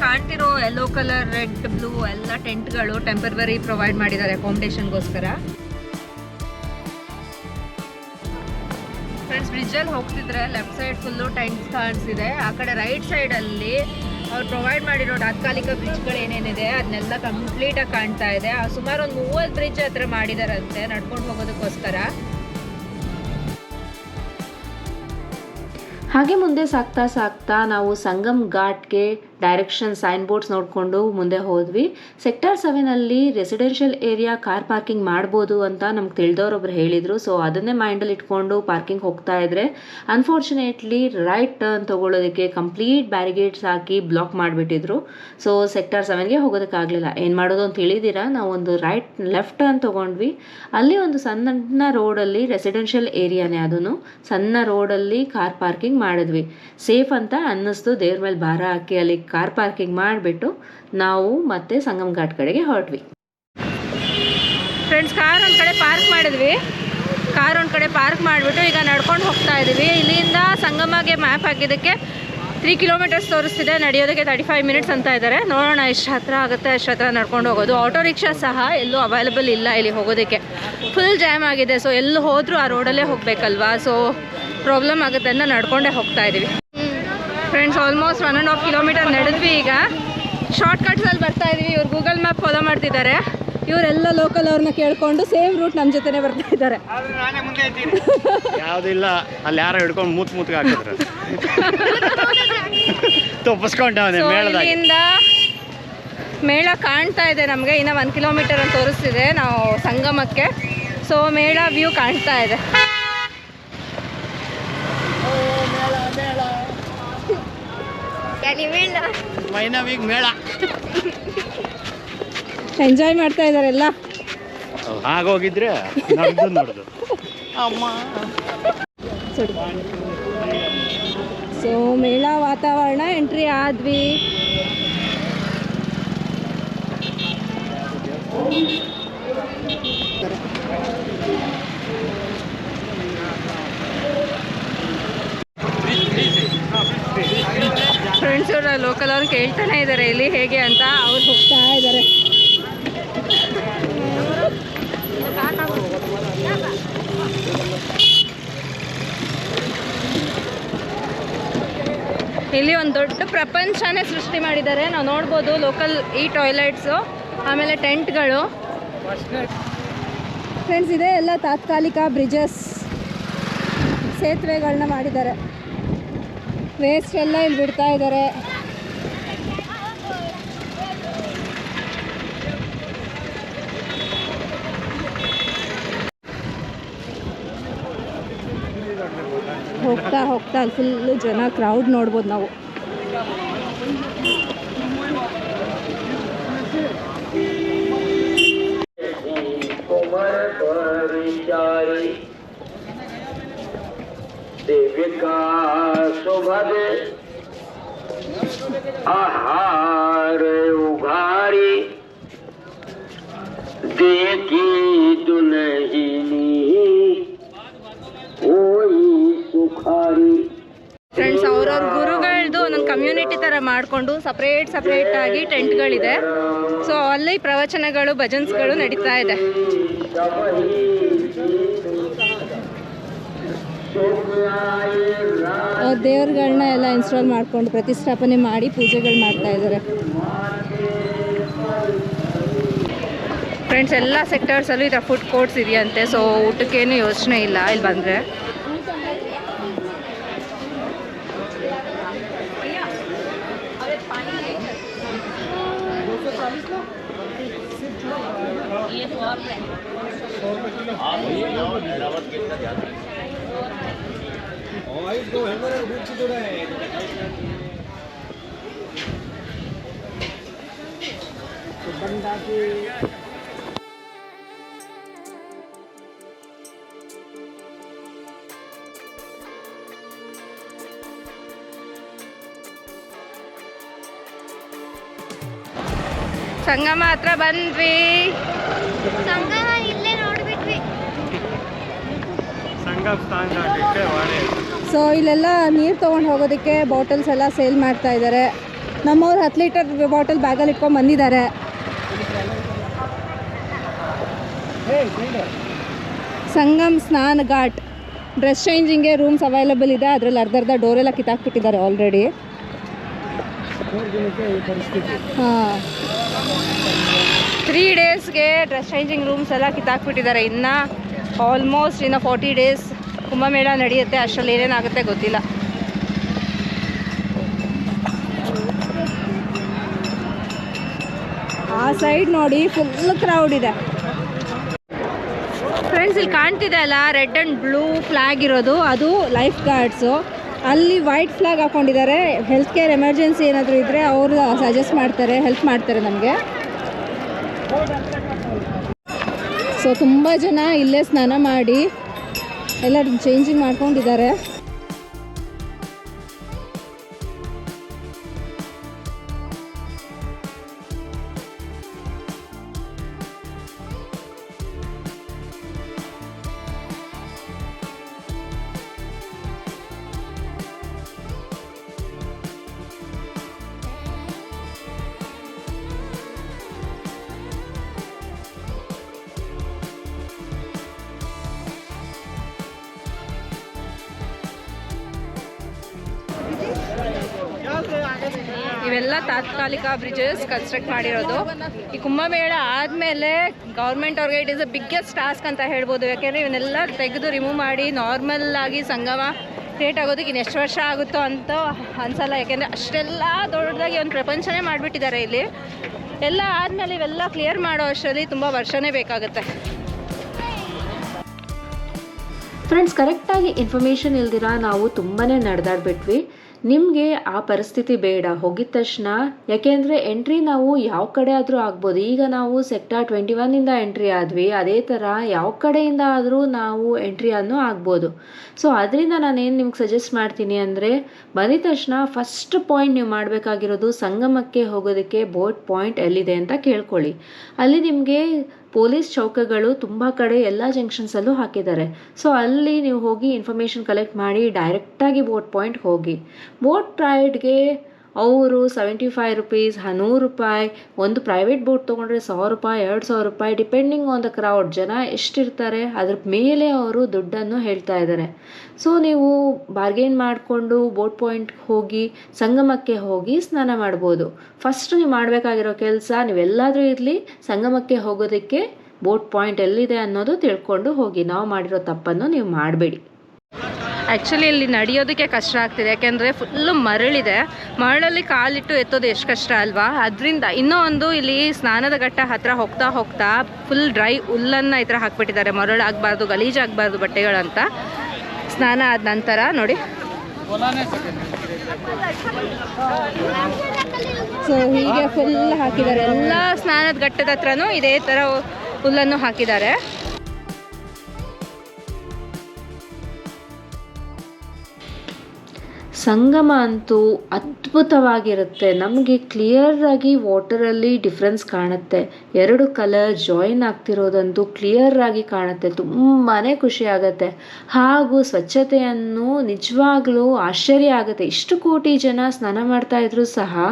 ಕಾಣ್ತಿರೋ ಯೆಲ್ಲೋ ಕಲರ್, ರೆಡ್, ಬ್ಲೂ ಎಲ್ಲ ಟೆಂಟ್ಗಳು ಟೆಂಪರರಿ ಪ್ರೊವೈಡ್ ಮಾಡಿದ್ದಾರೆ ಅಕಾಮಿಡೇಷನ್ಗೋಸ್ಕರ. ಫ್ರೆಂಡ್ಸ್, ಬ್ರಿಡ್ಜಲ್ಲಿ ಹೋಗ್ತಿದ್ರೆ ಲೆಫ್ಟ್ ಸೈಡ್ ಫುಲ್ಲು ಟೆಂಟ್ ಕಾಣಿಸಿದೆ. ಆ ಕಡೆ ರೈಟ್ ಸೈಡಲ್ಲಿ ಅವ್ರು ಪ್ರೊವೈಡ್ ಮಾಡಿರೋ ತಾತ್ಕಾಲಿಕ ಬ್ರಿಡ್ಜ್ಗಳು ಏನೇನಿದೆ ಅದನ್ನೆಲ್ಲ ಕಂಪ್ಲೀಟಾಗಿ ಕಾಣ್ತಾ ಇದೆ. ಸುಮಾರು ಒಂದು 30 ಬ್ರಿಡ್ಜ್ ಹತ್ರ ಮಾಡಿದಾರಂತೆ ನಡ್ಕೊಂಡು ಹೋಗೋದಕ್ಕೋಸ್ಕರ. ಹಾಗೆ ಮುಂದೆ ಸಾಗ್ತಾ ಸಾಗ್ತಾ ನಾವು ಸಂಗಮ್ ಘಾಟ್ಗೆ ಡೈರೆಕ್ಷನ್ ಸೈನ್ ಬೋರ್ಡ್ಸ್ ನೋಡಿಕೊಂಡು ಮುಂದೆ ಹೋದ್ವಿ. ಸೆಕ್ಟರ್ 7ಅಲ್ಲಿ ರೆಸಿಡೆನ್ಷಿಯಲ್ ಏರಿಯಾ ಕಾರ್ ಪಾರ್ಕಿಂಗ್ ಮಾಡ್ಬೋದು ಅಂತ ನಮ್ಗೆ ತಿಳಿದವ್ರೊಬ್ರು ಹೇಳಿದರು. ಸೊ ಅದನ್ನೇ ಮೈಂಡಲ್ಲಿ ಇಟ್ಕೊಂಡು ಪಾರ್ಕಿಂಗ್ ಹೋಗ್ತಾ ಇದ್ರೆ ಅನ್ಫಾರ್ಚುನೇಟ್ಲಿ ರೈಟ್ ಟರ್ನ್ ತೊಗೊಳ್ಳೋದಕ್ಕೆ ಕಂಪ್ಲೀಟ್ ಬ್ಯಾರಿಗೇಡ್ಸ್ ಹಾಕಿ ಬ್ಲಾಕ್ ಮಾಡಿಬಿಟ್ಟಿದ್ರು. ಸೊ ಸೆಕ್ಟರ್ 7ಗೆ ಹೋಗೋದಕ್ಕಾಗಲಿಲ್ಲ. ಏನು ಮಾಡೋದು ಅಂತ ತಿಳಿದಿರಾ, ನಾವು ಒಂದು ಲೆಫ್ಟ್ ಟರ್ನ್ ತೊಗೊಂಡ್ವಿ. ಅಲ್ಲಿ ಒಂದು ಸಣ್ಣ ರೋಡಲ್ಲಿ ರೆಸಿಡೆನ್ಷಿಯಲ್ ಏರಿಯಾನೇ, ಅದನ್ನು ಸಣ್ಣ ರೋಡಲ್ಲಿ ಕಾರ್ ಪಾರ್ಕಿಂಗ್ ಮಾಡಿದ್ವಿ. ಸೇಫ್ ಅಂತ ಅನ್ನಿಸ್ತು. ದೇವ್ರ ಮೇಲೆ ಭಾರ ಹಾಕಿ ಅಲ್ಲಿ ಕಾರ್ ಪಾರ್ಕಿಂಗ್ ಮಾಡಿಬಿಟ್ಟು ನಾವು ಮತ್ತೆ ಸಂಗಮ್ ಘಾಟ್ ಕಡೆಗೆ ಹೊರಟ್ವಿ. ಫ್ರೆಂಡ್ಸ್, ಕಾರ್ ಒಂದು ಕಡೆ ಪಾರ್ಕ್ ಮಾಡಿದ್ವಿ. ಕಾರ್ ಒಂದು ಕಡೆ ಪಾರ್ಕ್ ಮಾಡಿಬಿಟ್ಟು ಈಗ ನಡ್ಕೊಂಡು ಹೋಗ್ತಾ ಇದ್ದೀವಿ. ಇಲ್ಲಿಂದ ಸಂಗಮಗೆ ಮ್ಯಾಪ್ ಹಾಕಿದ್ದಕ್ಕೆ 3 ಕಿಲೋಮೀಟರ್ಸ್ ತೋರಿಸ್ತಿದೆ. ನಡೆಯೋದಕ್ಕೆ 35 ಮಿನಿಟ್ಸ್ ಅಂತ ಇದ್ದಾರೆ. ನೋಡೋಣ ಎಷ್ಟು ಹತ್ರ ಆಗುತ್ತೆ ಅಷ್ಟು ಹತ್ರ ನಡ್ಕೊಂಡು ಹೋಗೋದು. ಆಟೋ ರಿಕ್ಷಾ ಸಹ ಎಲ್ಲೂ ಅವೈಲೇಬಲ್ ಇಲ್ಲ ಇಲ್ಲಿ ಹೋಗೋದಕ್ಕೆ. ಫುಲ್ ಜಾಮ್ ಆಗಿದೆ. ಸೊ ಎಲ್ಲೂ ಹೋದರೂ ಆ ರೋಡಲ್ಲೇ ಹೋಗಬೇಕಲ್ವಾ, ಸೊ ಪ್ರಾಬ್ಲಮ್ ಆಗುತ್ತೆ ಅಂತ ನಡ್ಕೊಂಡೇ ಹೋಗ್ತಾ ಇದ್ದೀವಿ. ಫ್ರೆಂಡ್ಸ್, ಆಲ್ಮೋಸ್ಟ್ 1.5 ಕಿಲೋಮೀಟರ್ ನಡೆದ್ವಿ. ಈಗ ಶಾರ್ಟ್ ಕಟ್ಸಲ್ಲಿ ಬರ್ತಾ ಇದ್ದೀವಿ. ಇವ್ರು ಗೂಗಲ್ ಮ್ಯಾಪ್ ಫಾಲೋ ಮಾಡ್ತಿದ್ದಾರೆ. ಇವರೆಲ್ಲ ಲೋಕಲ್ ಅವ್ರನ್ನ ಕೇಳ್ಕೊಂಡು ಸೇಮ್ ರೂಟ್ ನಮ್ಮ ಜೊತೆನೇ ಬರ್ತಾ ಇದ್ದಾರೆ. ಯಾವುದಿಲ್ಲ, ಅಲ್ಲಿ ಯಾರೋ ಹಿಡ್ಕೊಂಡು ಮೂತ್ಗೆ ಹಾಕಿದ್ರು ತಪ್ಪಿಸ್ಕೊಂಡವನೇ. ಇಲ್ಲಿಂದ ಮೇಳ ಕಾಣ್ತಾ ಇದೆ ನಮಗೆ. ಇನ್ನು 1 ಕಿಲೋಮೀಟರ್ ಅಂತ ತೋರಿಸ್ತಿದೆ ನಾವು ಸಂಗಮಕ್ಕೆ. ಸೊ ಮೇಳ ವ್ಯೂ ಕಾಣ್ತಾ ಇದೆ. ಮೈನವಿಗೆ ಮೇಳ ಎಂಜಾಯ್ ಮಾಡ್ತಾ ಇದ್ದಾರೆ ಎಲ್ಲ. ಆಗೋಗಿದ್ರೆ ನೋಡುದು ಅಮ್ಮ. ಸೊ ಮೇಳ ವಾತಾವರಣ ಎಂಟ್ರಿ ಆದ್ವಿ. ಫ್ರೆಂಡ್ಸ್ ಅವರು ಲೋಕಲ್ ಅವ್ರು ಕೇಳ್ತಾನೆ ಇದ್ದಾರೆ ಇಲ್ಲಿ ಹೇಗೆ ಅಂತ. ಅವ್ರು ಹೋಗ್ತಾ ಇದ್ದಾರೆ. ಇಲ್ಲಿ ಒಂದು ದೊಡ್ಡ ಪ್ರಪಂಚನೇ ಸೃಷ್ಟಿ ಮಾಡಿದ್ದಾರೆ. ನಾವು ನೋಡ್ಬೋದು ಲೋಕಲ್ ಈ ಟಾಯ್ಲೆಟ್ಸು, ಆಮೇಲೆ ಟೆಂಟ್ಗಳು. ಫ್ರೆಂಡ್ಸ್, ಇದೆ ಎಲ್ಲ ತಾತ್ಕಾಲಿಕ ಬ್ರಿಡ್ಜಸ್, ಸೇತುವೆಗಳನ್ನ ಮಾಡಿದ್ದಾರೆ. ವೇಸ್ಟ್ ಎಲ್ಲ ಇಲ್ಲಿ ಬಿಡ್ತಾ ಇದ್ದಾರೆ. ಹೋಗ್ತಾ ಹೋಗ್ತಾ ಅಲ್ಲಿ ಫುಲ್ಲು ಜನ, ಕ್ರೌಡ್ ನೋಡ್ಬೋದು ನಾವು. देविका सुभगे आहार उघारी देखी दुल्हनी ओई सुखारी. ಫ್ರೆಂಡ್ಸ್, ಅವ್ರವ್ರ ಗುರುಗಳದ್ದು ಒಂದೊಂದು ಕಮ್ಯುನಿಟಿ ಥರ ಮಾಡಿಕೊಂಡು ಸಪ್ರೇಟ್ ಆಗಿ ಟೆಂಟ್ಗಳಿದೆ. ಸೊ ಅಲ್ಲಿ ಪ್ರವಚನಗಳು, ಭಜನ್ಸ್ಗಳು ನಡೀತಾ ಇದೆ. ಅವ್ರ ದೇವ್ರುಗಳನ್ನ ಎಲ್ಲ ಇನ್ಸ್ಟಾಲ್ ಮಾಡಿಕೊಂಡು ಪ್ರತಿಷ್ಠಾಪನೆ ಮಾಡಿ ಪೂಜೆಗಳು ಮಾಡ್ತಾ ಇದ್ದಾರೆ. ಫ್ರೆಂಡ್ಸ್, ಎಲ್ಲ ಸೆಕ್ಟರ್ಸಲ್ಲೂ ಈ ಥರ ಫುಡ್ ಕೋರ್ಟ್ಸ್ ಇದೆಯಂತೆ. ಸೊ ಊಟಕ್ಕೇನು ಯೋಚನೆ ಇಲ್ಲ ಇಲ್ಲಿ ಬಂದರೆ. ಸಂಗಮ ಹತ್ರ ಬಂದ್ವಿ. ಸಂಗಮ ಇಲ್ಲೇ ನೋಡ್ಬಿಟ್ವಿ. ಸೊ ಇಲ್ಲೆಲ್ಲ ನೀರು ತೊಗೊಂಡು ಹೋಗೋದಕ್ಕೆ ಬಾಟಲ್ಸ್ ಎಲ್ಲ ಸೇಲ್ ಮಾಡ್ತಾ ಇದ್ದಾರೆ. ನಮ್ಮವ್ರು 10 ಲೀಟರ್ ಬಾಟಲ್ ಬ್ಯಾಗಲ್ಲಿ ಇಟ್ಕೊಂಡು ಬಂದಿದ್ದಾರೆ. ಸಂಗಮ್ ಸ್ನಾನ ಘಾಟ್ ಡ್ರೆಸ್ ಚೇಂಜಿಂಗ್ಗೆ ರೂಮ್ಸ್ ಅವೈಲೇಬಲ್ ಇದೆ. ಅದರಲ್ಲಿ ಅರ್ಧ ಡೋರೆಲ್ಲ ಕಿತ್ತಾಕ್ಬಿಟ್ಟಿದ್ದಾರೆ ಆಲ್ರೆಡಿ. ಹಾಂ 3 ಡೇಸ್ಗೆ ಡ್ರೆಸ್ ಚೇಂಜಿಂಗ್ ರೂಮ್ಸ್ ಎಲ್ಲ ಕಿತ್ತಾಕ್ಬಿಟ್ಟಿದ್ದಾರೆ. ಇನ್ನು ಆಲ್ಮೋಸ್ಟ್ ಇನ್ನು 40 ಡೇಸ್ ಕುಂಭಮೇಳ ನಡೆಯುತ್ತೆ. ಅಷ್ಟರಲ್ಲಿ ಏನೇನಾಗುತ್ತೆ ಗೊತ್ತಿಲ್ಲ. ಆ ಸೈಡ್ ನೋಡಿ ಫುಲ್ ಕ್ರೌಡ್ ಇದೆ ಫ್ರೆಂಡ್ಸ್. ಇಲ್ಲಿ ಕಾಣ್ತಿದೆ ಅಲ್ಲ ರೆಡ್ ಆ್ಯಂಡ್ ಬ್ಲೂ ಫ್ಲ್ಯಾಗ್ ಇರೋದು, ಅದು ಲೈಫ್ ಗಾರ್ಡ್ಸು. ಅಲ್ಲಿ ವೈಟ್ ಫ್ಲ್ಯಾಗ್ ಹಾಕ್ಕೊಂಡಿದ್ದಾರೆ. ಹೆಲ್ತ್ ಕೇರ್ ಎಮರ್ಜೆನ್ಸಿ ಏನಾದರೂ ಇದ್ದರೆ ಅವರು ಸಜೆಸ್ಟ್ ಮಾಡ್ತಾರೆ, ಹೆಲ್ಪ್ ಮಾಡ್ತಾರೆ ನಮಗೆ. ಸೊ ತುಂಬ ಜನ ಇಲ್ಲೇ ಸ್ನಾನ ಮಾಡಿ ಎಲ್ಲ ಚೇಂಜಿಂಗ್ ಮಾಡ್ಕೊಂಡಿದ್ದಾರೆ. ಇವೆಲ್ಲ ತಾತ್ಕಾಲಿಕ ಬ್ರಿಡ್ಜಸ್ ಕನ್ಸ್ಟ್ರಕ್ಟ್ ಮಾಡಿರೋದು. ಈ ಕುಂಭಮೇಳ ಆದಮೇಲೆ ಗೌರ್ಮೆಂಟ್ ಅವ್ರಿಗೆ it is a biggest task ಅಂತ ಹೇಳ್ಬೋದು. ಯಾಕೆಂದರೆ ಇವನ್ನೆಲ್ಲ ತೆಗೆದು ರಿಮೂವ್ ಮಾಡಿ ನಾರ್ಮಲ್ ಆಗಿ ಸಂಗಮ ಕ್ರಿಯೇಟ್ ಆಗೋದಕ್ಕೆ ಇನ್ನು ಎಷ್ಟು ವರ್ಷ ಆಗುತ್ತೋ ಅಂತ ಅನ್ಸಲ್ಲ. ಯಾಕೆಂದರೆ ಅಷ್ಟೆಲ್ಲ ದೊಡ್ಡದಾಗಿ ಒಂದು ಪ್ರಪಂಚನೇ ಮಾಡಿಬಿಟ್ಟಿದ್ದಾರೆ ಇಲ್ಲಿ. ಎಲ್ಲ ಆದಮೇಲೆ ಇವೆಲ್ಲ ಕ್ಲಿಯರ್ ಮಾಡೋ ಅಷ್ಟರಲ್ಲಿ ತುಂಬ ವರ್ಷನೇ ಬೇಕಾಗುತ್ತೆ. ಫ್ರೆಂಡ್ಸ್, ಕರೆಕ್ಟಾಗಿ ಇನ್ಫಾರ್ಮೇಷನ್ ಇಲ್ದಿರ ನಾವು ತುಂಬಾ ನಡೆದಾಡ್ಬಿಟ್ವಿ. ನಿಮಗೆ ಆ ಪರಿಸ್ಥಿತಿ ಬೇಡ ಹೋಗಿದ ತಕ್ಷಣ. ಯಾಕೆಂದರೆ ಎಂಟ್ರಿ ನಾವು ಯಾವ ಕಡೆ ಆದರೂ ಆಗ್ಬೋದು. ಈಗ ನಾವು ಸೆಕ್ಟರ್ 21ಇಂದ ಎಂಟ್ರಿ ಆದ್ವಿ, ಅದೇ ಥರ ಯಾವ ಕಡೆಯಿಂದ ಆದರೂ ನಾವು ಎಂಟ್ರಿಯನ್ನು ಆಗ್ಬೋದು. ಸೊ ಅದರಿಂದ ನಾನೇನು ನಿಮ್ಗೆ ಸಜೆಸ್ಟ್ ಮಾಡ್ತೀನಿ ಅಂದರೆ, ಬಂದಿದ ತಕ್ಷಣ ಫಸ್ಟ್ ಪಾಯಿಂಟ್ ನೀವು ಮಾಡಬೇಕಾಗಿರೋದು ಸಂಗಮಕ್ಕೆ ಹೋಗೋದಕ್ಕೆ ಬೋಟ್ ಪಾಯಿಂಟ್ ಎಲ್ಲಿದೆ ಅಂತ ಕೇಳ್ಕೊಳ್ಳಿ. ಅಲ್ಲಿ ನಿಮಗೆ ಪೊಲೀಸ್ ಚೌಕಗಳು ತುಂಬ ಕಡೆ ಎಲ್ಲ ಜಂಕ್ಷನ್ಸಲ್ಲೂ ಹಾಕಿದ್ದಾರೆ. ಸೊ ಅಲ್ಲಿ ನೀವು ಹೋಗಿ ಇನ್ಫಾರ್ಮೇಷನ್ ಕಲೆಕ್ಟ್ ಮಾಡಿ ಡೈರೆಕ್ಟಾಗಿ ಬೋಟ್ ಪಾಯಿಂಟ್ ಹೋಗಿ. ಬೋಟ್ ರೈಡ್ಗೆ ಅವರು 75 ರುಪೀಸ್, 100 ರೂಪಾಯಿ, ಒಂದು ಪ್ರೈವೇಟ್ ಬೋಟ್ ತೊಗೊಂಡ್ರೆ 100 ರೂಪಾಯಿ, 200 ರೂಪಾಯಿ, ಡಿಪೆಂಡಿಂಗ್ ಆನ್ ದ ಕ್ರೌಡ್, ಜನ ಎಷ್ಟಿರ್ತಾರೆ ಅದ್ರ ಮೇಲೆ ಅವರು ದುಡ್ಡನ್ನು ಹೇಳ್ತಾ ಇದ್ದಾರೆ. ಸೊ ನೀವು ಬಾರ್ಗೇನ್ ಮಾಡಿಕೊಂಡು ಬೋಟ್ ಪಾಯಿಂಟ್ ಹೋಗಿ ಸಂಗಮಕ್ಕೆ ಹೋಗಿ ಸ್ನಾನ ಮಾಡ್ಬೋದು. ಫಸ್ಟ್ ನೀವು ಮಾಡಬೇಕಾಗಿರೋ ಕೆಲಸ, ನೀವೆಲ್ಲಾದರೂ ಇರಲಿ ಸಂಗಮಕ್ಕೆ ಹೋಗೋದಕ್ಕೆ ಬೋಟ್ ಪಾಯಿಂಟ್ ಎಲ್ಲಿದೆ ಅನ್ನೋದು ತಿಳ್ಕೊಂಡು ಹೋಗಿ. ನಾವು ಮಾಡಿರೋ ತಪ್ಪನ್ನು ನೀವು ಮಾಡಬೇಡಿ. ಆ್ಯಕ್ಚುಲಿ ಇಲ್ಲಿ ನಡೆಯೋದಕ್ಕೆ ಕಷ್ಟ ಆಗ್ತಿದೆ. ಯಾಕೆಂದರೆ ಫುಲ್ಲು ಮರಳಿದೆ. ಮರಳಲ್ಲಿ ಕಾಲಿಟ್ಟು ಎತ್ತೋದು ಎಷ್ಟು ಕಷ್ಟ ಅಲ್ವಾ. ಅದರಿಂದ ಇನ್ನೂ ಒಂದು ಇಲ್ಲಿ ಸ್ನಾನದ ಘಟ್ಟ ಹತ್ತಿರ ಹೋಗ್ತಾ ಹೋಗ್ತಾ ಫುಲ್ ಡ್ರೈ ಹುಲ್ಲನ್ನು ಈ ಥರ ಹಾಕ್ಬಿಟ್ಟಿದ್ದಾರೆ. ಮರಳಾಗಬಾರ್ದು, ಗಲೀಜಾಗಬಾರ್ದು ಬಟ್ಟೆಗಳಂತ. ಸ್ನಾನ ಆದ ನಂತರ ನೋಡಿ, ಸೊ ಹೀಗೆ ಫುಲ್ ಹಾಕಿದ್ದಾರೆ. ಎಲ್ಲ ಸ್ನಾನದ ಘಟ್ಟದ ಹತ್ರನೂ ಇದೇ ಥರ ಹುಲ್ಲನ್ನು ಹಾಕಿದ್ದಾರೆ. ಸಂಗಮ ಅಂತೂ ಅದ್ಭುತವಾಗಿರುತ್ತೆ. ನಮಗೆ ಕ್ಲಿಯರಾಗಿ ವಾಟರಲ್ಲಿ ಡಿಫ್ರೆನ್ಸ್ ಕಾಣುತ್ತೆ. 2 ಕಲರ್ ಜಾಯಿನ್ ಆಗ್ತಿರೋದಂತೂ ಕ್ಲಿಯರಾಗಿ ಕಾಣುತ್ತೆ. ತುಂಬಾ ಖುಷಿ ಆಗುತ್ತೆ. ಹಾಗೂ ಸ್ವಚ್ಛತೆಯನ್ನು ನಿಜವಾಗ್ಲೂ ಆಶ್ಚರ್ಯ ಆಗುತ್ತೆ. ಇಷ್ಟು ಕೋಟಿ ಜನ ಸ್ನಾನ ಮಾಡ್ತಾ ಇದ್ರು ಸಹ